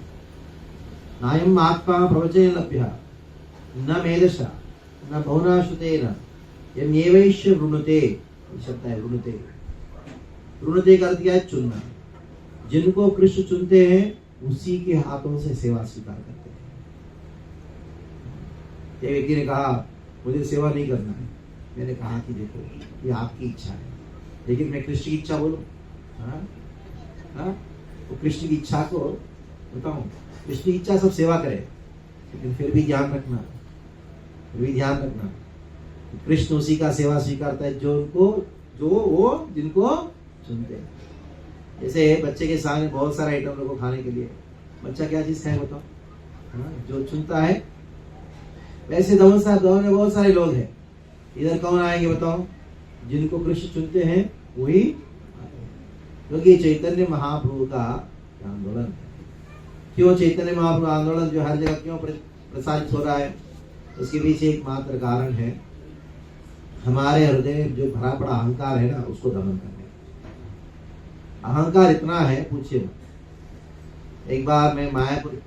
नायम आत्मा प्रवचन लभ्य न मेधसा न बहुनाश्रुतेन यमेवैश्य वृणुते। शब्द है वृणुते। वृणुते का अर्थ क्या है? चुनना। जिनको कृष्ण चुनते हैं उसी के हाथों से सेवा स्वीकार करते हैं। एक व्यक्ति ने कहा मुझे सेवा नहीं करना है। मैंने कहा कि देखो ये आपकी इच्छा है, लेकिन मैं कृष्ण की इच्छा बोलूं? तो कृष्ण की इच्छा को बताऊं, कृष्ण की इच्छा सब सेवा करे, लेकिन फिर भी ध्यान रखना, कृष्ण उसी का सेवा स्वीकारता है जो जिनको चुनते हैं। जैसे बच्चे के सामने बहुत सारा आइटम रखो खाने के लिए, बच्चा क्या चीज खाए बताओ? जो चुनता है। वैसे दमन में बहुत सारे लोग हैं, इधर कौन आएंगे बताओ? जिनको कृष्ण चुनते हैं वही, क्योंकि चैतन्य महाप्रभु का आंदोलन है। क्यों चैतन्य महाप्रभु आंदोलन जो हर जगह क्यों प्रसारित हो रहा है? उसके पीछे एक मात्र कारण है, हमारे हृदय में जो भरा पड़ा अहंकार है ना, उसको दमन करने। अहंकार इतना है पूछिए मत। एक बार मैं मायापुर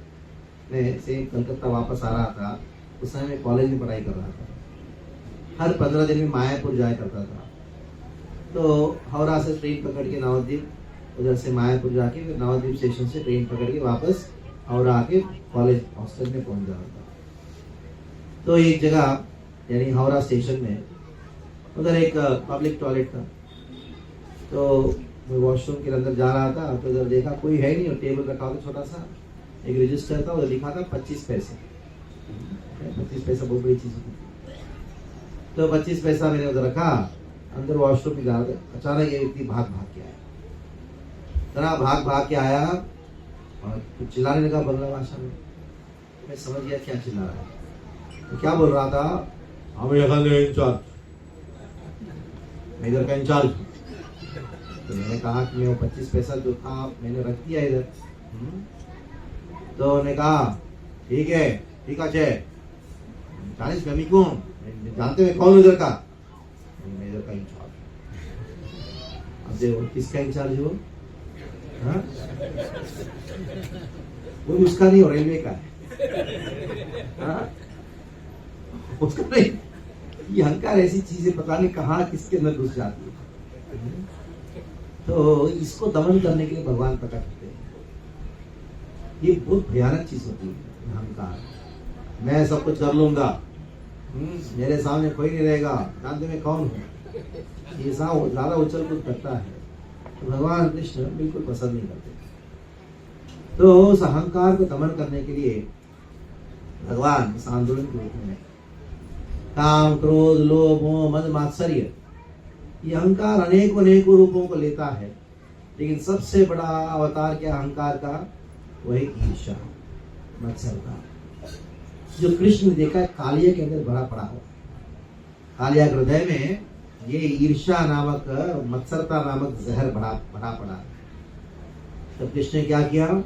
में से कलकत्ता वापस आ रहा था, उस समय मैं कॉलेज में पढ़ाई कर रहा था। हर 15 दिन में मायापुर जाया करता था। तो हावड़ा से ट्रेन पकड़ के नवद्वीप, उधर से मायापुर जाके फिर नवद्वीप स्टेशन से ट्रेन पकड़ के वापस और आके कॉलेज हॉस्टल में पहुंच जाता था। तो एक जगह यानी हावड़ा स्टेशन में उधर एक पब्लिक टॉयलेट था। तो मैं वॉशरूम के अंदर जा रहा था तो उधर देखा कोई है नहीं और टेबल रखा हुआ छोटा सा, एक रजिस्टर था, उधर लिखा था 25 पैसे। 25 पैसा बहुत बड़ी चीज होती। तो 25 पैसा मैंने उधर रखा, अंदर वॉशरूम में जा रहा था। अचानक एक व्यक्ति भाग भाग के आया, इतना भाग भाग के आया और कुछ चिल्लाने लगा बंगला भाषा में। मैं समझ गया क्या चिल्ला रहा है। तो क्या बोल रहा था, हम इंचार्ज, मैं इधर का इंचार्ज हूँ। तो मैंने कहा कि मैं वो 25 पैसा जो था मैंने रख दिया इधर। तो उन्होंने कहा ठीक है, ठीक है, 40 कमी क्यों, जानते हैं कौन उधर का, मैं इधर का इंचार्ज। अब देखो किसका इंचार्ज हो, हाँ? वो उसका नहीं, रेलवे का है, हाँ? उसका नहीं। ये अहंकार ऐसी चीजें पता नहीं कहाँ किसके अंदर घुस जाती है। तो इसको दमन करने के लिए भगवान प्रकट होते हैं। ये बहुत भयानक चीज होती है अहंकार। मैं सब कुछ कर लूंगा, मेरे सामने कोई नहीं रहेगा, जानते मैं कौन हूँ, ये ज्यादा उछल कूद करता है। तो भगवान कृष्ण बिल्कुल पसंद नहीं करते। तो उस अहंकार को दमन करने के लिए भगवान इस आंदोलन के रूप में काम, क्रोध, लोभ, मोह, मद, मात्सर्य, ये अहंकार अनेकों रूपों को लेता है। लेकिन सबसे बड़ा अवतार क्या अहंकार का, वही ईर्ष्या, मत्सरता, जो कृष्ण ने देखा है कालिया के अंदर भरा पड़ा हो। कालिया के हृदय में ये ईर्ष्या नामक, मत्सरता नामक जहर भरा पड़ा। तो कृष्ण ने क्या किया,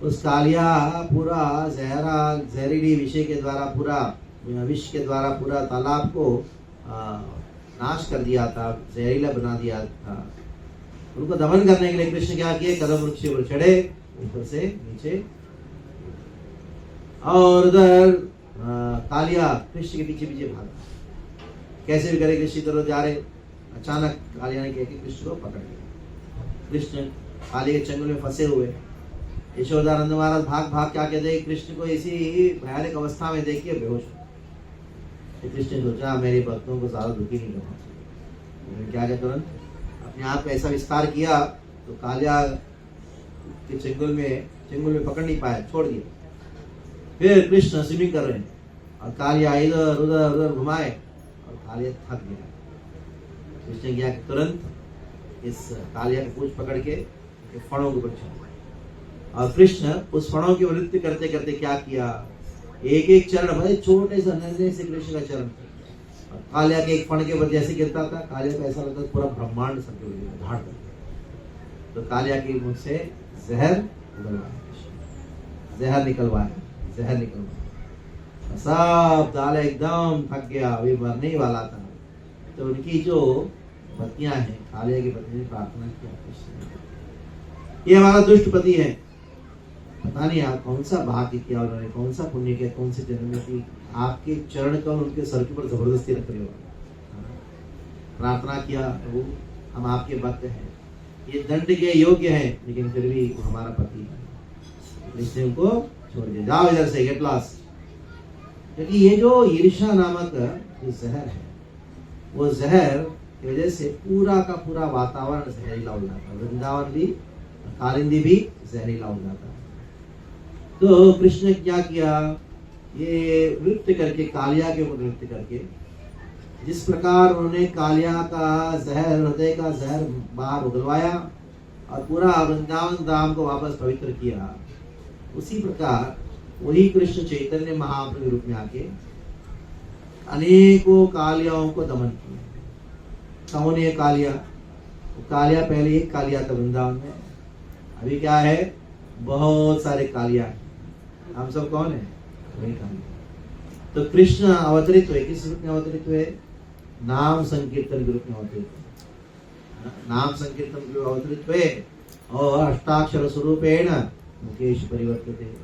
उस कालिया पूरा जहरीली विषय के द्वारा, पूरा विष के द्वारा पूरा तालाब को नाश कर दिया था, जहरीला बना दिया था। उनको दमन करने के लिए कृष्ण क्या किए, कदम वृक्ष पर चढ़े, ऊपर से नीचे, और उधर कालिया कृष्ण के पीछे पीछे भागा। कैसे भी करे कृष्ण की तरफ जा रहे, अचानक कालिया ने कह के कृष्ण को पकड़ लिया। कृष्ण कालिया के चंगुल में फंसे हुए। यशोदानंद महाराज भाग भाग क्या कहते, कृष्ण को इसी भयानक अवस्था में देखिए बेहोश हो। कृष्ण ने सोचा मेरे भक्तों को ज्यादा दुखी नहीं करना चाहिए। उन्होंने क्या किया, तुरंत अपने आप में ऐसा विस्तार किया तो कालिया के चंगुल में पकड़ नहीं पाया, छोड़ दिया। फिर कृष्ण स्विमिंग कर रहे हैं और कालिया इधर उधर घुमाए और कालिया थक गया। कृष्ण ने क्या तुरंत इस कालिया की पूंछ पकड़ के फणों के ऊपर चढ़ा, और कृष्ण उस फणों की नृत्य करते करते क्या किया, एक एक चरण बड़े छोटे से नन्हे से कृष्ण का चरण, और कालिया के एक फण के ऊपर जैसे गिरता था, कालिया को ऐसा लगता था पूरा ब्रह्मांड सब धाड़ कर। तो कालिया की मुख से जहर निकलवाया, सब डाले, एकदम थक गया, अभी मरने ही वाला था। तो उनकी जो पत्नियां हैं, कालिया की पत्नी ने प्रार्थना किया, कृष्ण ये हमारा दुष्ट पति है, पता नहीं आप कौन सा भाग्य किया उन्होंने, कौन सा पुण्य किया, कौन से जन्म में थी, आपके चरण का उनके सर के ऊपर जबरदस्ती रख रहे हो। प्रार्थना किया, प्रभु हम आपके भक्त हैं, ये दंड के योग्य हैं, लेकिन फिर भी वो हमारा पति है, इसने उनको छोड़ दिया, जाओ इधर से, गेट लॉस्ट। क्योंकि ये जो ईर्ष्या नामक जो जहर है, वो जहर की वजह से पूरा का पूरा वातावरण जहरीला हो जाता है, वृंदावन भी, कालिंदी भी जहरीला हो जाता है। तो कृष्ण ने क्या किया, ये नृत्य करके, कालिया के ऊपर नृत्य करके, जिस प्रकार उन्होंने कालिया का जहर, हृदय का जहर बाहर उगलवाया और पूरा वृंदावन धाम को वापस पवित्र किया, उसी प्रकार वही कृष्ण चैतन्य महाप्रभु के रूप में आके अनेकों कालियाओं को दमन किया। कौन है कालिया? कालिया पहले एक कालिया था वृंदावन में, अभी क्या है, बहुत सारे कालिया हैं। हम सब कौन है? वही कालिया। तो कृष्ण अवतरित हुए, किस रूप में अवतरित हुए? नाम संकीर्तन के रूप में अवतरित हुए, नाम संकीर्तन के रूप में अवतरित हुए, और अष्टाक्षर स्वरूपेण मुकेश परिवर्तित।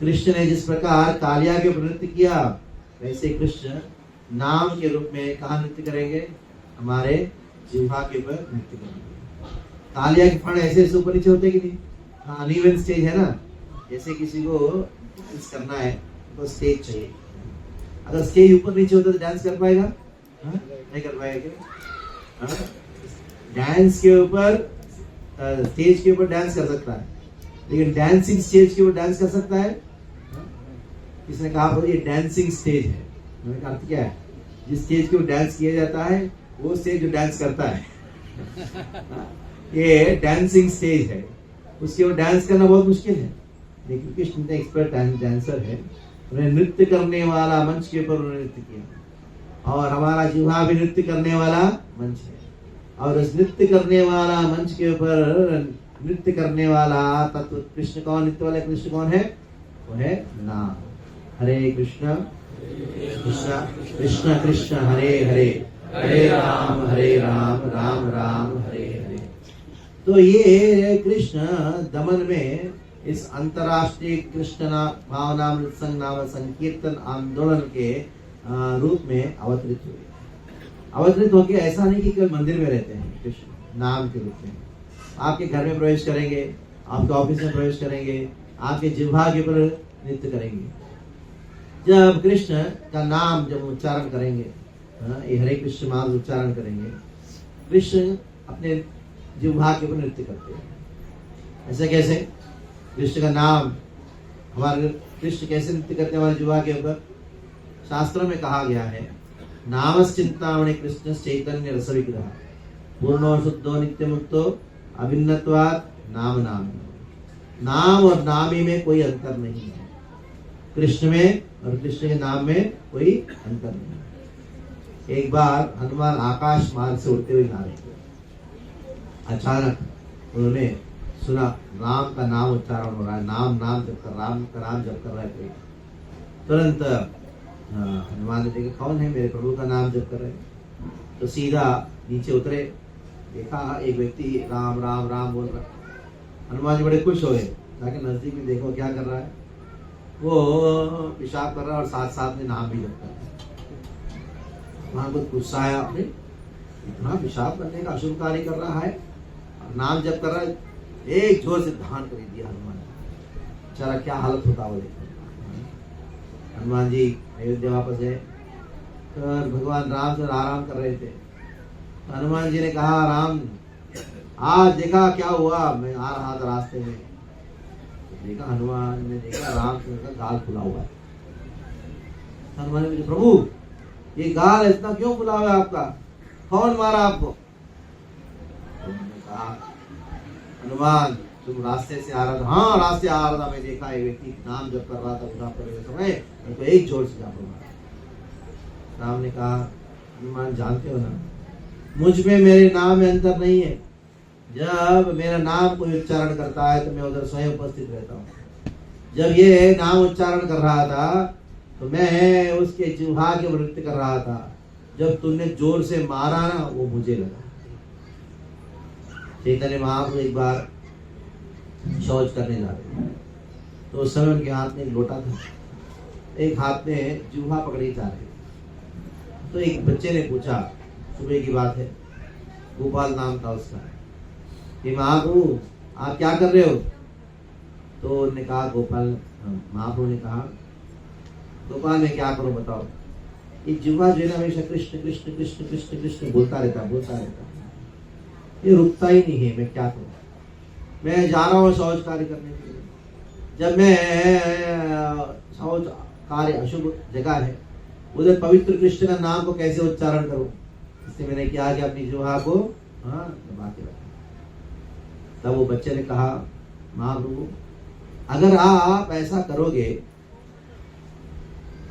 कृष्ण ने जिस प्रकार कालिया के ऊपर नृत्य किया, वैसे कृष्ण नाम के रूप में कहाँ नृत्य करेंगे? हमारे जिह्वा के ऊपर नृत्य करेंगे। कालिया के फण ऐसे ऐसे ऊपर नीचे होते कि नहीं? हाँ, अनइवन स्टेज है ना, जैसे किसी को डांस करना है तो स्टेज चाहिए, अगर स्टेज ऊपर नीचे होता तो डांस कर पाएगा? हाँ? नहीं कर पाएगा क्या? हाँ? डांस के ऊपर स्टेज के ऊपर डांस कर सकता है, लेकिन डांसिंग स्टेज के ऊपर डांस कर सकता है? हाँ? किसने कहा ये डांसिंग स्टेज है? मैंने कहा अर्थ क्या है? जिस स्टेज के ऊपर डांस किया जाता है वो स्टेज जो डांस करता है। ये डांसिंग स्टेज है, उसके ऊपर डांस करना बहुत मुश्किल है, लेकिन कृष्ण ने एक्सपर्ट डांसर है, उन्हें नृत्य करने वाला मंच के ऊपर उन्होंने नृत्य किया, और हमारा जिह्वा भी नृत्य करने वाला मंच है, और उस नृत्य करने वाला मंच के ऊपर नृत्य करने वाला तत्व कृष्ण कौन? नृत्य वाला कृष्ण कौन है? वो है नाम। हरे कृष्ण कृष्ण कृष्ण कृष्ण हरे हरे, हरे राम राम राम हरे हरे। तो ये कृष्ण दमन में इस अंतरराष्ट्रीय कृष्ण भावनामृत संघ नाम संकीर्तन आंदोलन के रूप में अवतरित हुए। अवतरित होके ऐसा नहीं कि केवल मंदिर में रहते हैं, कृष्ण नाम के रूप में आपके घर में प्रवेश करेंगे, आपके ऑफिस में प्रवेश करेंगे, आपके जिह्वा के ऊपर नृत्य करेंगे। जब कृष्ण का नाम जब उच्चारण करेंगे, ये हरे कृष्ण नाम उच्चारण करेंगे, कृष्ण अपने जिह्वा के ऊपर नृत्य करते हैं। ऐसे कैसे? कृष्ण का नाम, हमारे कृष्ण कैसे नृत्य करते हैं हमारे जिह्वा के ऊपर? शास्त्रों में कहा गया है, नामश्चिंतामणि कृष्ण चैतन्य रस विग्रह पूर्णो शुद्धो नित्य मुक्तो अभिन्नत्वात् नाम नाम। नाम और नामी में कोई अंतर नहीं है, कृष्ण में और कृष्ण के नाम में कोई अंतर नहीं है। एक बार हनुमान आकाश मार्ग से उड़ते हुए जा रहे थे, अचानक उन्होंने सुना राम का नाम उच्चारण हो रहा है, नाम नाम जप कर राम का नाम जप कर रहे थे। तुरंत हनुमान ने देखा कौन है, मेरे प्रभु का नाम जप कर रहे हैं। तो सीधा नीचे उतरे, देखा एक व्यक्ति राम राम राम बोल रहा। हनुमान जी बड़े खुश हो गए, जाके नजदीक में देखो क्या कर रहा है, वो पेशाब कर रहा है और साथ साथ में नाम भी जप कर रहा है। वहां कुछ गुस्सा आया, इतना पेशाब करने का अशुभ कार्य कर रहा है और नाम जप कर रहा है। एक जोर से धान कर दिया हनुमान जी, बेचारा क्या हालत होता वो देखो। हनुमान जी अयोध्या वापस गए, तो भगवान राम से आराम कर रहे थे। तो हनुमान जी ने कहा, राम आज देखा क्या हुआ, मैं आ रहा था रास्ते में, देखा हनुमान ने देखा राम का गाल खुला हुआ है। हनुमान ने पूछा, प्रभु ये गाल इतना क्यों खुला हुआ है आपका, कौन मारा आपको? उन्होंने कहा, हनुमान तुम रास्ते से आ रहा था? हाँ रास्ते आ रहा था, मैं देखा एक व्यक्ति नाम जप कर रहा था, उठा पड़े समय तो एक जोर से जाकर मारा। राम ने कहा, हनुमान जानते हो ना, मुझ में मेरे नाम में अंतर नहीं है, जब मेरा नाम कोई उच्चारण करता है तो मैं उधर स्वयं उपस्थित रहता हूँ। जब ये नाम उच्चारण कर रहा था तो मैं उसके जिह्वा के नृत्य कर रहा था, जब तुमने जोर से मारा ना वो मुझे लगा। चैतन्य महाप्रभु एक बार शौच करने जा रहे थे, तो उस समय उनके हाथ में एक लोटा था, एक हाथ में जिह्वा पकड़े जा रहे। तो एक बच्चे ने पूछा, सुबह की बात है, गोपाल नाम था उसका, कि महाप्रभु आप क्या कर रहे हो? तो उन्होंने कहा, गोपाल, महाप्रभु ने कहा, गोपाल मैं क्या करूं बताओ, ये जिह्वा जो है ना हमेशा कृष्ण कृष्ण कृष्ण कृष्ण कृष्ण बोलता रहता, ये रुकता ही नहीं है, मैं क्या करूं? मैं जा रहा हूँ शौच कार्य करने के लिए, जब मैं शौच कार्य अशुभ जगह है उधर पवित्र कृष्ण का नाम को कैसे उच्चारण करूं? इसलिए मैंने क्या कि अपनी जिह्वा को दबा के रखा। तब वो बच्चे ने कहा, महाप्रभु अगर आप ऐसा करोगे,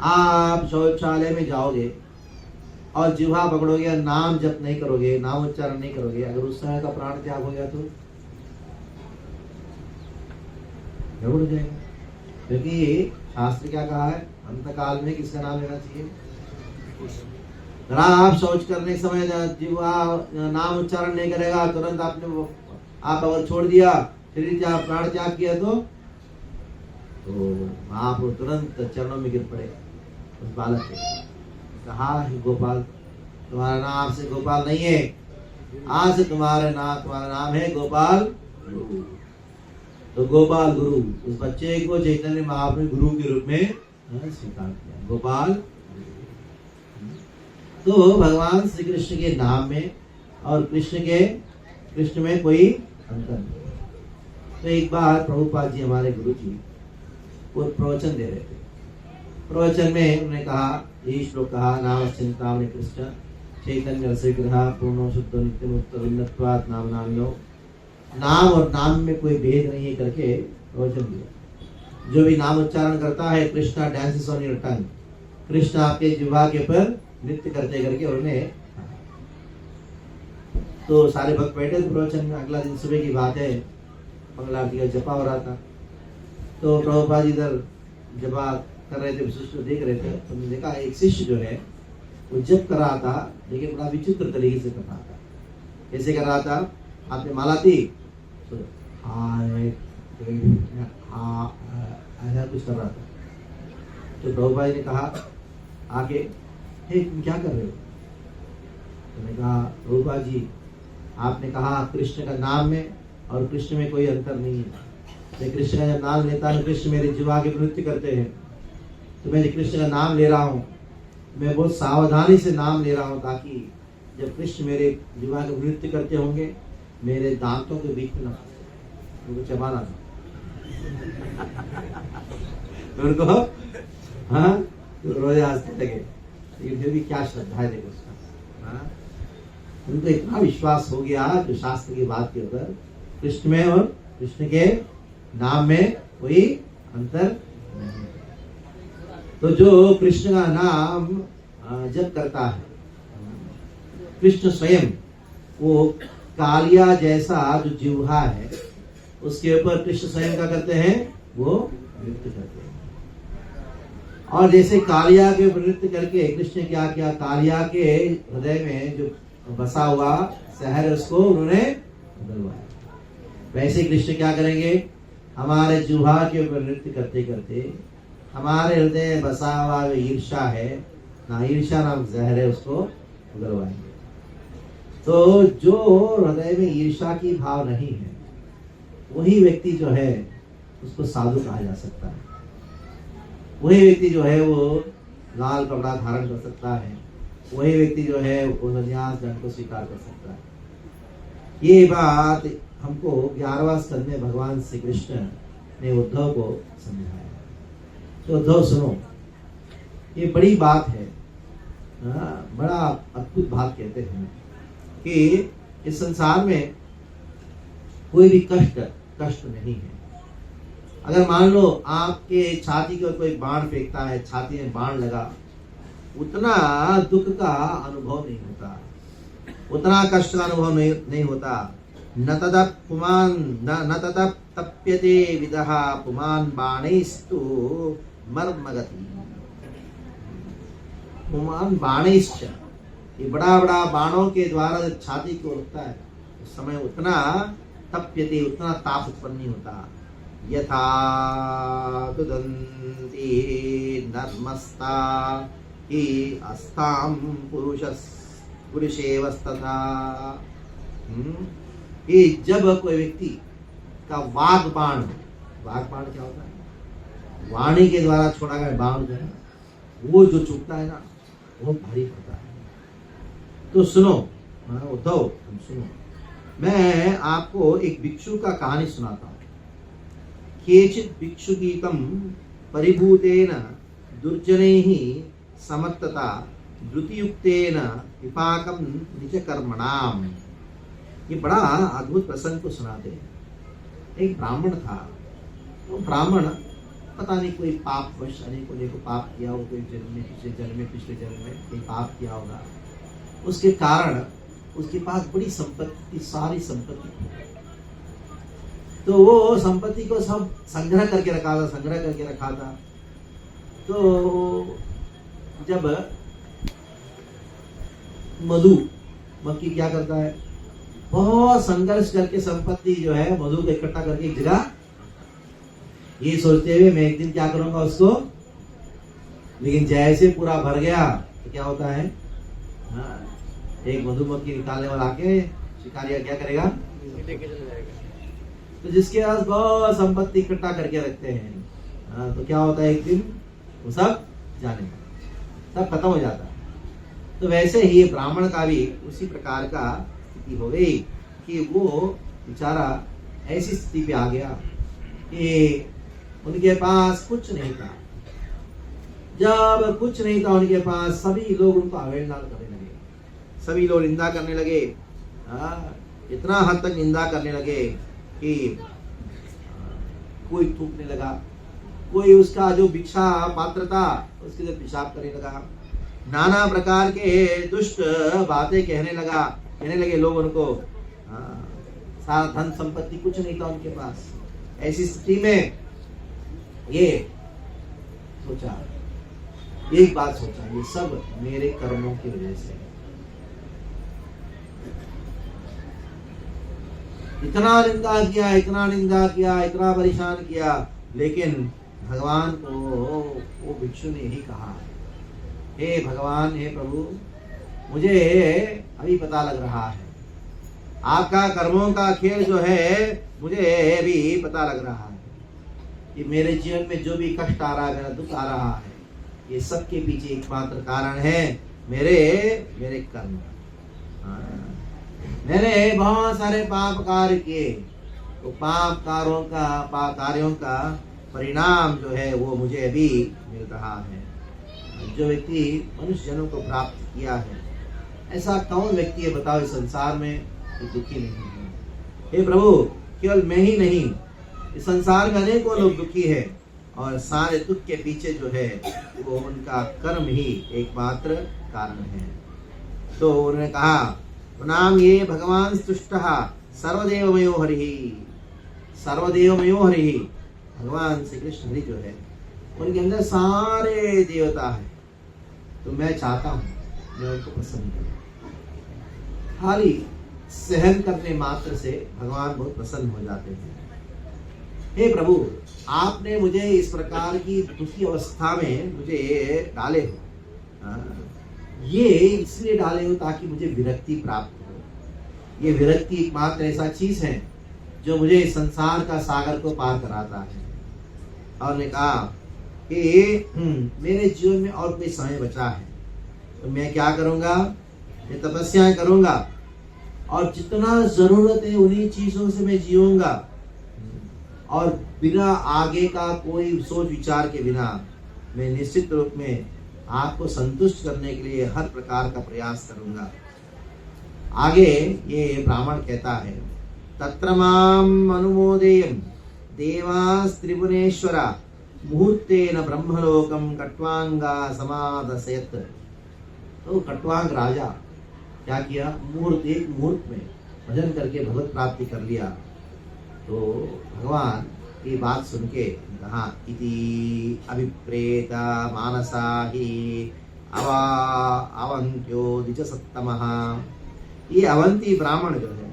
आप शौचालय में जाओगे और जिह्वा पकड़ोगे और नाम जप नहीं करोगे, नाम उच्चारण नहीं करोगे, अगर उस समय का प्राण त्याग हो गया तो गड़बड़ हो जाएगा। क्योंकि शास्त्र क्या कहा है, अंतकाल में किसका नाम लेना चाहिए? अगर आप शौच करने के समय जिह्वा नाम उच्चारण नहीं करेगा, तुरंत आपने आप अगर छोड़ दिया, शरीर प्राण त्याग किया तो आप तुरंत चरणों में गिर पड़े उस बालक के। कहा, गोपाल तुम्हारा नाम आपसे गोपाल नहीं है, आज से तुम्हारा नाम है गोपाल। तो गोपाल गुरु, उस बच्चे को चैतन्य महाप्रभु ने गुरु के रूप में स्वीकार किया, गोपाल। तो भगवान श्री कृष्ण के नाम में और कृष्ण में कोई अंतर नहीं। तो एक बार प्रभुपाद जी हमारे गुरु जी वो प्रवचन दे रहे थे। प्रवचन में उन्होंने कहा, यही श्लोक कहा, नाम चिंतामणि कृष्ण चैतन्य रसविग्रह पूर्ण शुद्ध नित्य मुक्त विन्नत्वात् नाम नाम्यो, नाम और नाम में कोई भेद नहीं है करके प्रवचन दिया। जो भी नाम उच्चारण करता है, Krishna dances on your tongue, Krishna आपके जिह्वा के पर नृत्य करते करके उन्होंने। तो सारे भक्त बैठे थे प्रवचन में। अगला दिन सुबह की बात है, मंगला आरती का जपा हो रहा था। तो प्रभुपाद जी इधर जपा कर रहे थे, विशिष्ट देख रहे थे। तो मैंने देखा एक शिष्य जो है वो जप कर रहा था, लेकिन बड़ा विचित्र तरीके से कर रहा था। कैसे कर रहा था? आपने माला थी तो ऐसा कुछ कर रहा था। तो प्रभुपाद जी ने कहा आगे, हे तुम क्या कर रहे हो? तो मैंने कहा प्रभुपाद जी आपने कहा कृष्ण का नाम में और कृष्ण में कोई अंतर नहीं है। मैं कृष्ण का जब नाम लेता हूँ, कृष्ण मेरे जीवा के नृत्य करते हैं, तो मैं कृष्ण का नाम ले रहा हूँ, मैं बहुत सावधानी से नाम ले रहा हूँ, ताकि जब कृष्ण मेरे जीवा के नृत्य करते होंगे मेरे दांतों के बीच में न फंसे, उनको चबाना था उनको। हाँ, तो रोज हंसने लगे, लेकिन फिर भी क्या श्रद्धा है देखो उसका। हाँ, उनको इतना विश्वास हो गया जो शास्त्र की बात के ऊपर, कृष्ण में और कृष्ण के नाम में कोई अंतर नहीं। तो जो कृष्ण का नाम जप करता है, कृष्ण स्वयं वो कालिया जैसा जो जिह्वा है उसके ऊपर कृष्ण स्वयं क्या करते हैं? वो नृत्य करते हैं। और जैसे कालिया के नृत्य करके कृष्ण क्या किया, कालिया के हृदय में जो बसा हुआ शहर है उसको उन्होंने बदलवाया। वैसे कृष्ण क्या करेंगे? हमारे जिह्वा के ऊपर नृत्य करते करते हमारे हृदय में बसा हुआ जो ईर्ष्या है ना, ईर्ष्या नाम जहर है, उसको उगलवाएंगे। तो जो हृदय में ईर्ष्या की भाव नहीं है वही व्यक्ति जो है उसको साधु कहा जा सकता है। वही व्यक्ति जो है वो लाल कपड़ा धारण कर सकता है, वही व्यक्ति जो है वो संन्यास दंड को स्वीकार कर सकता है। ये बात हमको 11वां स्कंद में भगवान श्री कृष्ण ने उद्धव को समझाया। तो उद्धव सुनो, ये बड़ी बात है, बड़ा अद्भुत बात कहते हैं कि इस संसार में कोई भी कष्ट नहीं है। अगर मान लो आपके छाती को कोई बाण फेंकता है, छाती में बाण लगा, उतना दुख का अनुभव नहीं होता, उतना कष्ट का अनुभव नहीं होता। न तदप पुमान न तदप तप्यते विदः पुमान बाणैस्तु मर्मगति। पुमान बाणैश्च, ये बड़ा बड़ा बाणों के द्वारा जब छाती को लगता है उस समय उतना तप्यते, उतना ताप उत्पन्न नहीं होता। यथा तुदन्ति नर्मस्ता हि अस्तां पुरुषेवस्तथा। ये जब कोई व्यक्ति का वाग बाण क्या होता है? वाणी के द्वारा छोड़ा गया बाण जो है वो जो चुभता है ना, वो भारी पड़ता है। तो सुनो उद्धव, तुम सुनो, मैं आपको एक भिक्षु का कहानी सुनाता हूँ। केचित् भिक्षुगीतं परिभूतेन दुर्जनैः समत्तता द्रुतियुक्तेन विपाकं निजकर्मणाम्। ये बड़ा अद्भुत प्रसंग को सुनाते हैं। एक ब्राह्मण था, तो ब्राह्मण पता नहीं कोई पाप वश अनेकों पाप किया हो, कोई जन्म में पिछले जन्म में कोई पाप किया होगा, उसके कारण उसके पास बड़ी संपत्ति, सारी संपत्ति थी। तो वो संपत्ति को सब संग्रह करके रखा था। तो जब मक्खी क्या करता है, बहुत संघर्ष करके संपत्ति जो है मधु को इकट्ठा करके एक जगह, ये सोचते हुए मैं एक दिन क्या करूंगा उसको, लेकिन जैसे पूरा भर गया तो क्या होता है, एक मधुमक्खी निकालने वाला आके शिकारिया क्या करेगा, तो जिसके पास बहुत संपत्ति इकट्ठा करके रखते हैं, तो क्या होता है, एक दिन वो सब जाने, सब खत्म हो जाता है। तो वैसे ही ब्राह्मण का भी उसी प्रकार का स्थिति हो गई कि वो बेचारा ऐसी स्थिति पे आ गया कि उनके पास कुछ नहीं था। जब कुछ नहीं था उनके पास, सभी लोग उनको अवहेलना करने लगे, सभी लोग निंदा करने लगे। इतना हद तक निंदा करने लगे कि कोई थूकने लगा, कोई उसका जो भिक्षा पात्र था उसके लिए पेशाब करने लगा, नाना प्रकार के दुष्ट बातें कहने लगे लोग उनको। सारा धन संपत्ति कुछ नहीं था उनके पास। ऐसी स्थिति में ये सोचा, एक बात सोचा, ये सब मेरे कर्मों की वजह से। इतना निंदा किया, इतना परेशान किया, लेकिन भगवान को वो भिक्षु ने यही कहा, हे भगवान, हे प्रभु, मुझे अभी पता लग रहा है आपका कर्मों का खेल जो है, मुझे भी पता लग रहा है कि मेरे जीवन में जो भी कष्ट आ रहा है, मेरा दुख आ रहा है, ये सब के पीछे एकमात्र कारण है मेरे कर्म। मैंने बहुत सारे पाप कार्य किए, तो पाप कार्यों का परिणाम जो है वो मुझे अभी मिल रहा है। जो व्यक्ति मनुष्य जनों को प्राप्त किया है, ऐसा कौन व्यक्ति है बताओ इस संसार में जो दुखी नहीं है? हे प्रभु, केवल मैं ही नहीं, इस संसार में अनेकों लोग दुखी है, और सारे दुख के पीछे जो है वो उनका कर्म ही एकमात्र कारण है। तो उन्होंने कहा, प्रणाम ये भगवान तुष्टः सर्वदेवमयो हरिः, सर्वदेवमयो हरिः। भगवान श्री कृष्ण हरि जो है उनके अंदर सारे देवता है, तो मैं चाहता हूँ मैं उनको प्रसन्न करूं। खाली सहन करने मात्र से भगवान बहुत प्रसन्न हो जाते हैं। हे प्रभु, आपने मुझे इस प्रकार की दुखी अवस्था में मुझे डाले हो, ये इसलिए डाले हो ताकि मुझे विरक्ति प्राप्त हो। ये विरक्ति एकमात्र ऐसा चीज है जो मुझे इस संसार का सागर को पार कराता है। और ने कहा कि मेरे जीवन में और कोई समय बचा है, तो मैं क्या करूंगा, मैं तपस्याएं करूंगा, और जितना जरूरत है उन्हीं चीजों से मैं जीऊंगा, और बिना आगे का कोई सोच विचार के बिना मैं निश्चित रूप में आपको संतुष्ट करने के लिए हर प्रकार का प्रयास करूंगा। आगे ये ब्राह्मण कहता है, तत्र माम अनुमोदेयं देवास त्रिभुवनेश्वरा मुहूर्तेन ब्रह्मलोकम कट्वांगा समादशयत्। तो कट्वांग राजा क्या किया, एक मुहूर्त में भजन करके भगवत प्राप्ति कर लिया। तो भगवान की बात सुन के कहा, इति अभिप्रेत मानसा ही अवंत्यो द्विजसत्तमः। ये अवंती ब्राह्मण जो है,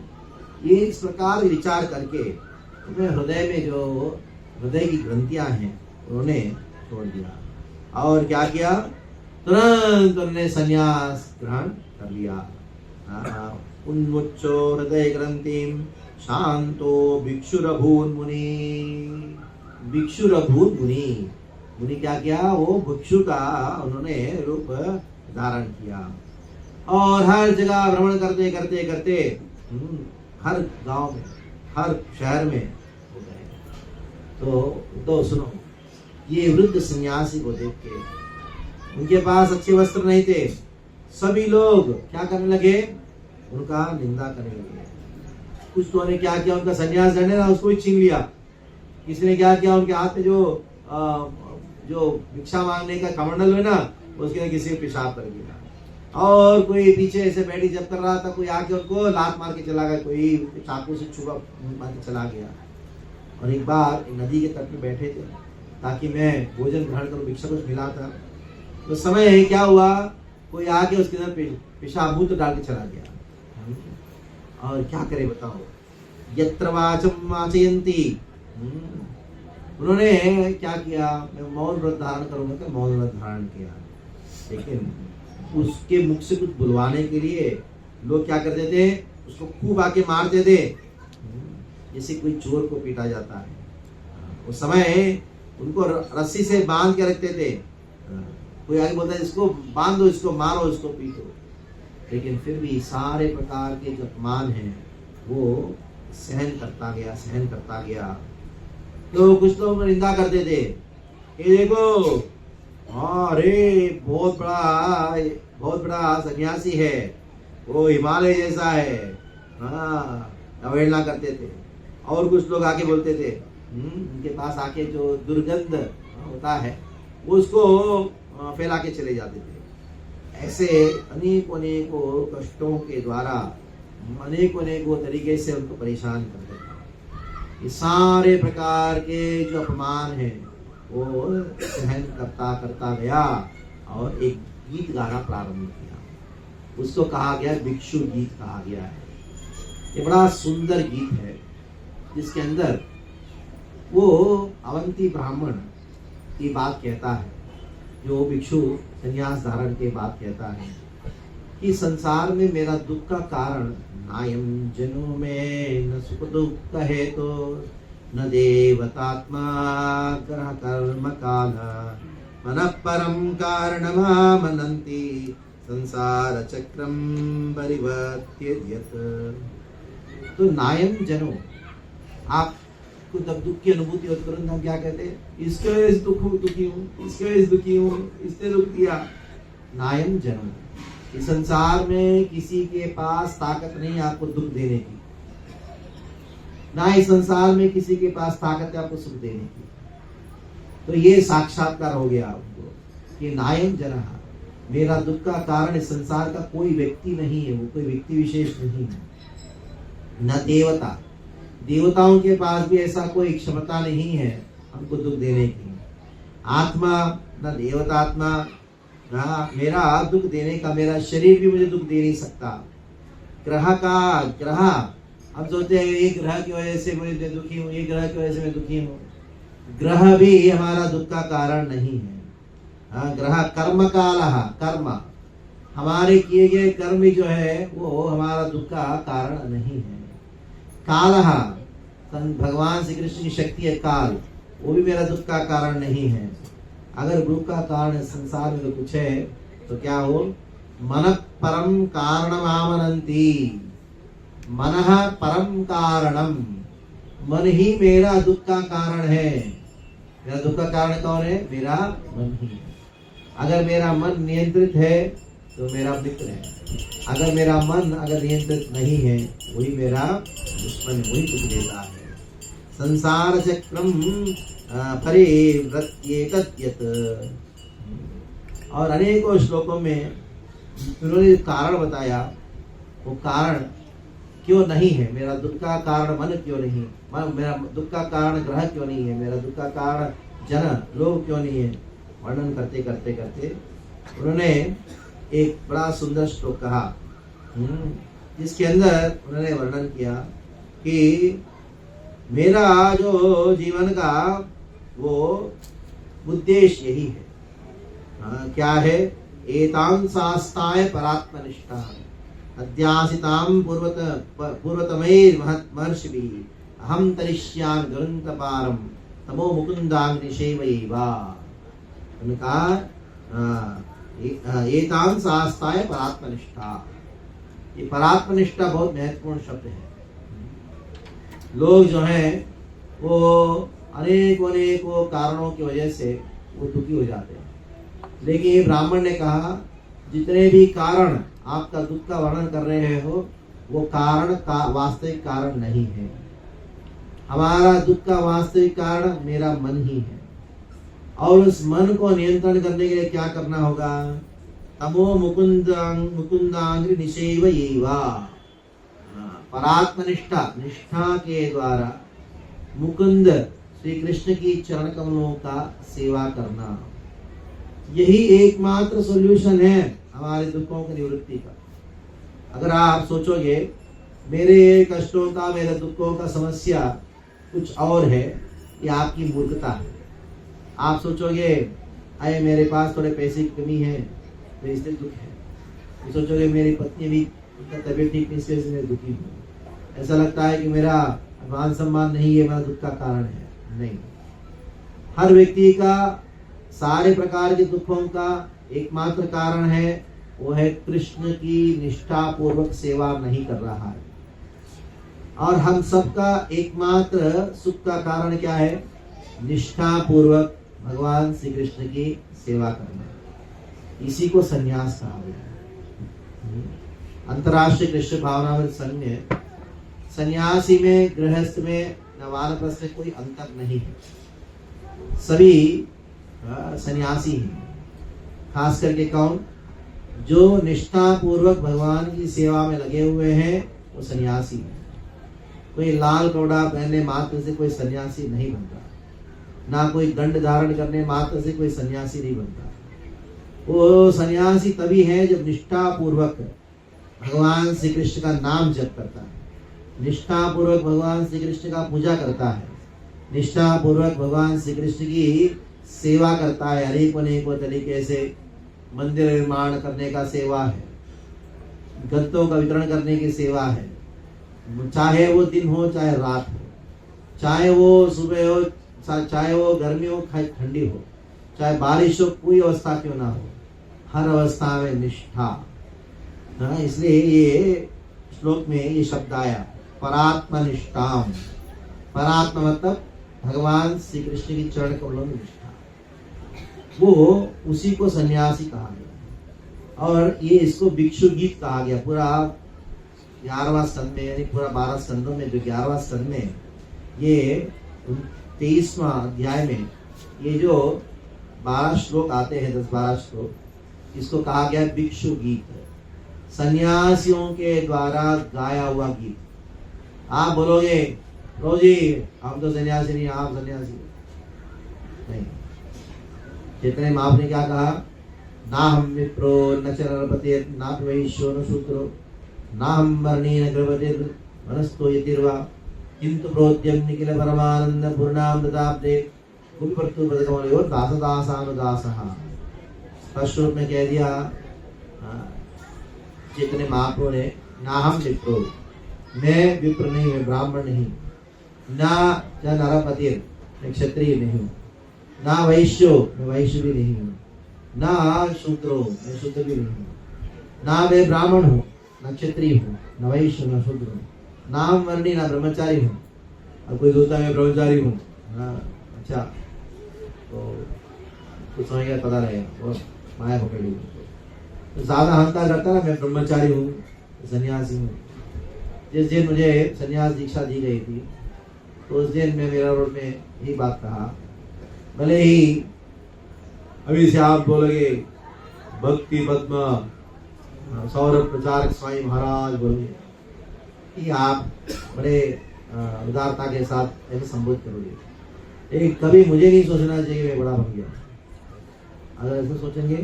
ये इस प्रकार विचार करके उन्हें हृदय में जो हृदय की ग्रंथियां हैं उन्होंने छोड़ दिया, और क्या किया, तुरंत उन्होंने संन्यास ग्रहण कर लिया। उन्मुच्चो हृदय ग्रंथिम शांतो भिक्षुरभून मुनि। भिक्षुरभून मुनि, मुनि क्या किया, वो भिक्षु का उन्होंने रूप धारण किया, और हर जगह भ्रमण करते करते करते हर गांव में, हर शहर में हो गए। तो सुनो, ये वृद्ध सन्यासी को देख के, उनके पास अच्छे वस्त्र नहीं थे, सभी लोग क्या करने लगे, उनका निंदा करने लगे। कुछ तो ने क्या किया, उनका सन्यास करने था उसको भी छीन लिया। किसी ने क्या किया, उनके हाथ में जो भिक्षा मांगने का कमंडल है ना, उसके किसी ने पेशाब कर दिया। और कोई पीछे ऐसे बैठी जब कर रहा था, कोई आके उनको लात मार के चला गया, कोई चाकू से छुपा मार के चला गया। और एक बार नदी के तट पे बैठे थे ताकि मैं भोजन ग्रहण करूं, भिक्षा कुछ मिला था, तो समय क्या हुआ, कोई आके उसके अंदर पेशाब मूत्र डाल के चला गया। और क्या करे बताओ, यत्र वाचम वाचयन्ति। उन्होंने क्या किया, मैं मौन व्रत धारण करूंगा, तो मौन व्रत धारण किया, लेकिन उसके मुख से कुछ बुलवाने के लिए लोग क्या करते थे, उसको खूब आके मारते थे। जैसे कोई चोर को पीटा जाता है। उस समय उनको रस्सी से बांध के रखते थे। कोई आगे बोलता है इसको बांध दो, इसको मारो, इसको पीटो, लेकिन फिर भी सारे प्रकार के जो अपमान हैं वो सहन करता गया। तो कुछ लोग निंदा करते थे, ये देखो अरे बहुत बड़ा सन्यासी है, वो हिमालय जैसा है, अवहेलना करते थे। और कुछ लोग आके बोलते थे, उनके पास आके जो दुर्गंध होता है उसको फैला के चले जाते थे। ऐसे अनेकों कष्टों के द्वारा अनेकों तरीके से उनको परेशान करते थे। ये सारे प्रकार के जो अपमान हैं वो सहन करता गया और एक गीत गाना प्रारंभ किया। उसको कहा गया भिक्षु गीत कहा गया है। ये बड़ा सुंदर गीत है जिसके अंदर वो अवंती ब्राह्मण की बात कहता है, जो भिक्षु संन्यास धारण के बात कहता है कि संसार में मेरा दुख का कारण नायम जनो में न सुख दुख है तो न देवतात्मा ग्रह कर्म काल मन परम कारणमामनन्ति संसार चक्रम परिवर्त्येत। तो नायम जनो, आपको जब दुख की अनुभूति होती तुरंत हम क्या कहते हैं, इसके वजह से दुखी हूँ, इसके वजह से दुखी हूँ, इसने दुख दिया। नायम जनो, इस संसार में किसी के पास ताकत नहीं आपको दुख देने की, ना इस संसार में किसी के पास ताकत है आपको सुख देने की। तो ये साक्षात्कार हो गया आपको कि नायम जना, मेरा दुख का कारण इस संसार का कोई व्यक्ति नहीं है, वो कोई व्यक्ति विशेष नहीं है। न देवता, देवताओं के पास भी ऐसा कोई क्षमता नहीं है हमको दुख देने की। आत्मा न देवतात्मा, मेरा दुख देने का मेरा शरीर भी मुझे दुख दे नहीं सकता। ग्रह, हम सोचते हैं ये ग्रह की वजह से मैं दुखी हूँ, ये ग्रह की वजह से मैं दुखी हूँ। ग्रह भी हमारा दुख का कारण नहीं है। ग्रह कर्म काल, कर्म हमारे किए गए कर्म जो है वो हमारा दुख का कारण नहीं है। काल, भगवान श्री कृष्ण की शक्ति है काल, वो भी मेरा दुख का कारण नहीं है। अगर दुख का कारण संसार में तो कुछ है तो क्या हो, मन परम कारणमामनन्ति, मनः परम कारणम, मन ही मेरा दुख का कारण है। मेरा दुख का कारण कौन है, मेरा मन ही। अगर मेरा मन नियंत्रित है तो मेरा मित्र है, अगर मेरा मन अगर नियंत्रित नहीं है वही मेरा दुश्मन, वही दुख देता है। संसार चक्रम परिवर्त्येत। और अनेकों श्लोकों में उन्होंने कारण बताया, वो कारण क्यों नहीं है, मेरा दुख का कारण मन क्यों नहीं, मेरा दुख का कारण ग्रह क्यों नहीं है, मेरा दुख का कारण जन लोग क्यों नहीं है। वर्णन करते करते करते उन्होंने एक बड़ा सुंदर श्लोक कहा, जिसके अंदर उन्होंने वर्णन किया कि मेरा जो जीवन का वो उद्देश्य यही है। क्या है, एतां शास्ताय परात्मनिष्ठा अध्यासितां पूर्वतमैर् महर्षिभिः अहं तरिष्यामि दुरन्तपारं तमो मुकुन्दाग्नि सेवयैवा। उन्होंने कहा एतां शास्ताय परात्मनिष्ठा, ये परात्मनिष्ठा बहुत महत्वपूर्ण शब्द है। लोग जो हैं वो अनेकों कारणों की वजह से वो दुखी हो जाते हैं, लेकिन ये ब्राह्मण ने कहा जितने भी कारण आपका दुख का वर्णन कर रहे हो वो कारण का वास्तविक कारण नहीं है। हमारा दुख का वास्तविक कारण मेरा मन ही है, और उस मन को नियंत्रण करने के लिए क्या करना होगा, तमो मुकुंदांग्रि निषेवयैवा। परात्मनिष्ठा, निष्ठा के द्वारा मुकुंद श्री कृष्ण की चरण कमलों का सेवा करना, यही एकमात्र सॉल्यूशन है हमारे दुखों की निवृत्ति का। अगर आप सोचोगे मेरे कष्टों का, मेरे दुखों का समस्या कुछ और है, ये आपकी मूर्खता है। आप सोचोगे अरे मेरे पास थोड़े पैसे की कमी है तो इससे दुख है, सोचोगे मेरी पत्नी भी उनका तबीयत ठीक नहीं इसलिए मैं दुखी हूँ। ऐसा लगता है कि मेरा मान सम्मान नहीं है, मेरा दुख का कारण है। नहीं, हर व्यक्ति का सारे प्रकार के दुखों का एकमात्र कारण है, वो है कृष्ण की निष्ठा पूर्वक सेवा नहीं कर रहा है। और हम सबका एकमात्र सुख का कारण क्या है? निष्ठा पूर्वक भगवान श्री कृष्ण की सेवा करना। इसी को संन्यास कहा गया है। अंतर्राष्ट्रीय कृष्ण भावनामृत संघ में सन्यासी में, गृहस्थ में, न वानप्रस्थ में कोई अंतर नहीं है, सभी सन्यासी हैं। खास करके कौन? जो निष्ठा पूर्वक भगवान की सेवा में लगे हुए हैं वो सन्यासी है। कोई लाल कपड़ा पहनने मात्र से कोई सन्यासी नहीं बनता, ना कोई दंड धारण करने मात्र से कोई सन्यासी नहीं बनता। वो सन्यासी तभी है जब निष्ठा पूर्वक भगवान श्री कृष्ण का नाम जप करता है, निष्ठा पूर्वक भगवान श्री कृष्ण का पूजा करता है, निष्ठा पूर्वक भगवान श्री कृष्ण की सेवा करता है। अनेकों तरीके से मंदिर निर्माण करने का सेवा है, गत्तों का वितरण करने की सेवा है, चाहे वो दिन हो चाहे रात हो, चाहे वो सुबह हो चाहे वो गर्मी हो ठंडी हो, चाहे बारिश हो, कोई अवस्था क्यों ना हो, हर अवस्था में निष्ठा। इसलिए ये श्लोक में ये शब्द आया, परात्मनिष्ठाम। परात्मा मतलब भगवान श्री कृष्ण की चरण कमलों में निष्ठा, वो उसी को सन्यासी कहा गया। और ये इसको भिक्षु गीत कहा गया। पूरा 11वां स्कंद में, यानी पूरा 12 स्कंदों में जो 11वां स्कंद में ये 23वां अध्याय में ये जो 12 श्लोक आते हैं, 10-12 श्लोक, इसको कहा गया भिक्षु गीत, सन्यासियों के द्वारा गाया हुआ गीत। आप बोलोगे रो जी हम तो सन्यासी नहीं, आप सन्यासी नहीं। चैतन्य महाप्रभु ने क्या कहा? ना हम विप्रो न च नरपति ना वैश्यो न शूद्रो ना हम वर्णी न गर्भतिर मनस्तो यतिर्वा किंतु प्रोद्यम निखिल परमानंद पूर्णाम ददाब्दे गुरुवर्तु प्रदकमलयो दासदासानुदासः। फर्स्ट रूप में कह दिया चैतन्य महाप्रभु ने, ना हम विप्रो, मैं विप्र नहीं, मैं ब्राह्मण नहीं, ना नरपति, मैं क्षत्रिय नहीं हूँ, ना वैश्यो, मैं वैश्य भी नहीं हूँ, ना शूद्रो, मैं शूद्र भी नहीं हूँ, ना मैं ब्राह्मण हूँ, न क्षत्रिय हूँ, न वैश्य न शूद्र हूँ, ना वर्णी ना ब्रह्मचारी हूँ। अब कोई सोचता है मैं ब्रह्मचारी हूँ, अच्छा तो कुछ समय का पता रहेगा और माया पकड़ी तो ज्यादा हंता करता ना, मैं ब्रह्मचारी हूँ, सन्यासी हूँ। जिस दिन मुझे सन्यास दीक्षा दी गई थी तो उस दिन मैं मेरा रोड में यही बात कहा, भले ही अभी से आप बोलोगे भक्ति पद्म सौरभ प्रचारक स्वामी महाराज बोलोगे कि आप बड़े उदारता के साथ ऐसे संबोधित करोगे, लेकिन कभी मुझे नहीं सोचना चाहिए मैं बड़ा बन गया। अगर ऐसे सोचेंगे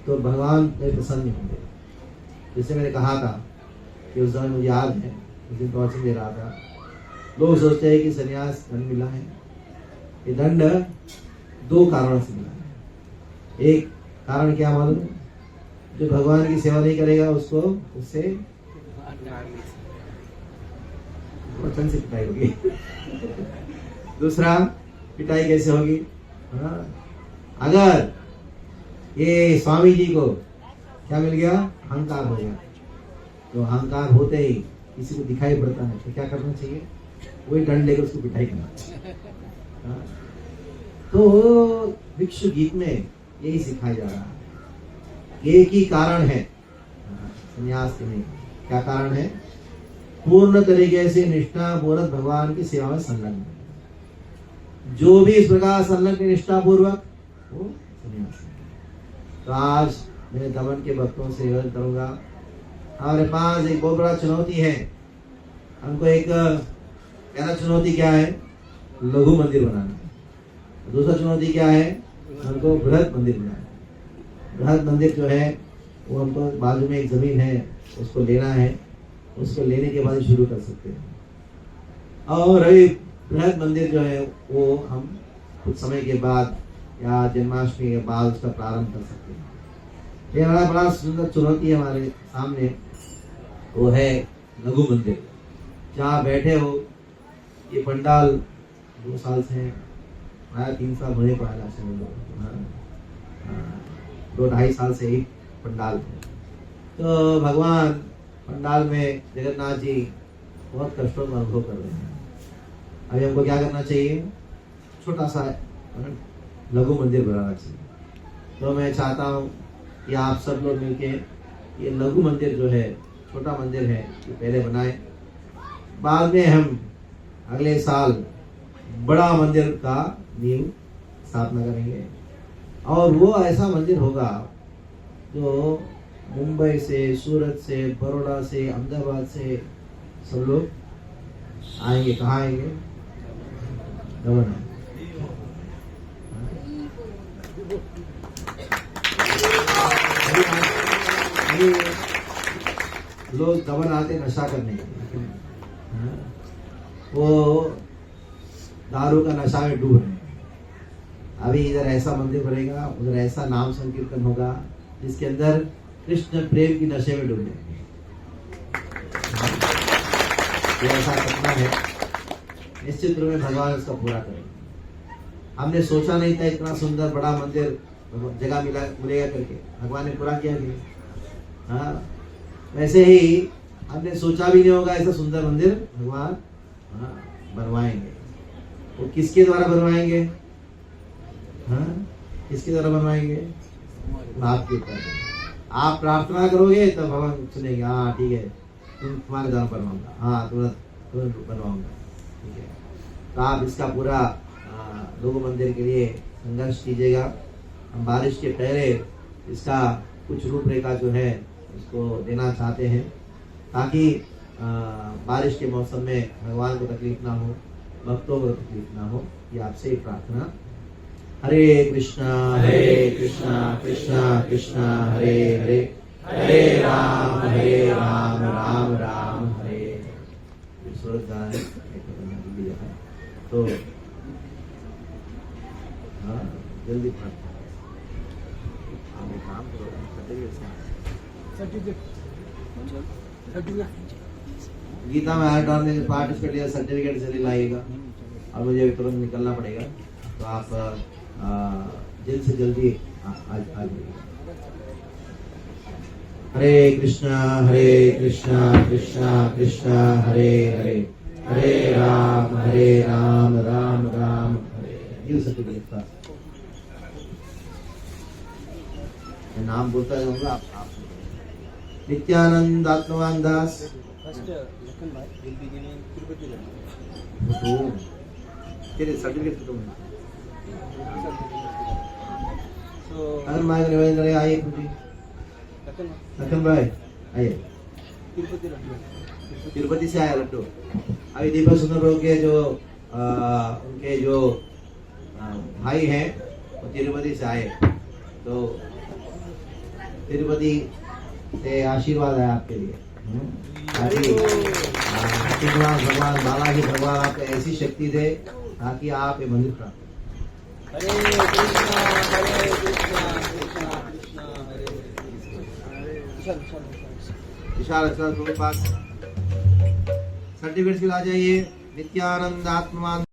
तो भगवान मेरे प्रसन्न होंगे। जैसे मैंने कहा था कि उस समय मुझे याद है, उस दिन प्रवचन दे रहा था, लोग सोचते हैं कि सन्यास दंड मिला है। ये दंड 2 कारणों से मिला है। एक कारण क्या मालूम है? जो भगवान की सेवा नहीं करेगा उसको उससे वचन से पिटाई होगी। दूसरा, पिटाई कैसे होगी? अगर ये स्वामी जी को क्या मिल गया? अहंकार हो गया, तो अहंकार होते ही किसी को दिखाई पड़ता है तो क्या करना चाहिए? वही दंड लेकर उसको पिटाई करना चाहिए। तो भिक्षु गीत में यही सिखाया जा रहा है। एक ही कारण है संन्यास के में। क्या कारण है? पूर्ण तरीके से निष्ठा पूर्वक भगवान की सेवा में संलग्न। जो भी इस प्रकार संलग्न निष्ठा पूर्वक वो संन्यास। तो आज मैं दमन के भक्तों से निवेदन करूंगा, हमारे पास एक बहुत बड़ा चुनौती है। हमको एक पहला चुनौती क्या है? लघु मंदिर बनाना। दूसरा चुनौती क्या है? हमको बृहद मंदिर बनाना। बृहद मंदिर जो है वो हमको बाजू में एक जमीन है उसको लेना है, उसको लेने के बाद शुरू कर सकते हैं। और अभी बृहद मंदिर जो है वो हम कुछ समय के बाद या जन्माष्टमी के बाद उसका प्रारंभ कर सकते हैं। ये हमारा बड़ा सुंदर चुनौती है हमारे सामने, वो है लघु मंदिर। जहाँ बैठे हो, ये पंडाल 2 साल से है, 3 साल होने को आया से 2-2.5 साल से ही पंडाल है। तो भगवान पंडाल में जगन्नाथ जी बहुत कष्टों का अनुभव कर रहे हैं। अभी हमको क्या करना चाहिए? छोटा सा लघु मंदिर बनाना चाहिए। तो मैं चाहता हूँ कि आप सब लोग मिलके ये लघु मंदिर जो है, छोटा मंदिर है, ये पहले बनाए, बाद में हम अगले साल बड़ा मंदिर का नींव स्थापना करेंगे। और वो ऐसा मंदिर होगा जो मुंबई से, सूरत से, बड़ौदा से, अहमदाबाद से सब लोग आएंगे। कहाँ आएंगे? दमन। लोग दमन आते नशा करने के लिए, वो दारू का नशा में डूब रहे हैं। अभी इधर ऐसा मंदिर बनेगा, उधर ऐसा नाम संकीर्तन होगा जिसके अंदर कृष्ण प्रेम की नशे में डूबे। ये ऐसा सपना है, निश्चित रूप में भगवान उसका पूरा करेंगे। हमने सोचा नहीं था इतना सुंदर बड़ा मंदिर जगह मिलेगा करके, भगवान ने पूरा किया कि हाँ, वैसे ही हमने सोचा भी नहीं होगा ऐसा सुंदर मंदिर भगवान बनवाएंगे। वो किसके द्वारा बनवाएंगे? किसके द्वारा बनवाएंगे? आपके ऊपर। आप प्रार्थना करोगे तो भगवान सुनेंगे, हाँ ठीक है, तुम्हारे द्वारा बनवाऊंगा, हाँ तुरंत बनवाऊंगा, ठीक है। तो आप इसका पूरा लोगो मंदिर के लिए संघर्ष कीजिएगा। हम बारिश के पहले इसका कुछ रूपरेखा जो है उसको देना चाहते हैं, ताकि बारिश के मौसम में भगवान को तकलीफ ना हो, भक्तों को तकलीफ ना हो। ये आपसे प्रार्थना। हरे कृष्णा कृष्णा कृष्णा हरे हरे, हरे राम राम राम हरे। सूरज गाना है तो जल्दी प्रार्थना। काम करो, गीता मैराथन में पार्टिसिपेट किया, सर्टिफिकेट जल्दी लाइएगा। और मुझे तुरंत निकलना पड़ेगा, तो आप जल्द से जल्दी आ जाइए। हरे कृष्णा कृष्णा कृष्णा हरे हरे, हरे राम राम राम हरे। ये सर्टिफिकेट था, नाम बोलता जाऊंगा, आप नित्यानंद आत्मवान दास। तेरे सर्टिफिकेट तो अगर मांग रहे आइए, लखन भाई आइए। तिरुपति से आया लड्डू। अभी दीपक सुंदर प्रभु के जो उनके जो भाई हैं वो तिरुपति से आए, तो तिरुपति से आशीर्वाद है आपके लिए। भगवान बालाजी भगवान आपको ऐसी शक्ति दे ताकि आप ये मंदिर प्राप्त। हरे कृष्णा विशाल प्रभु पास सर्टिफिकेट आ जाइए। नित्यानंद आत्मवान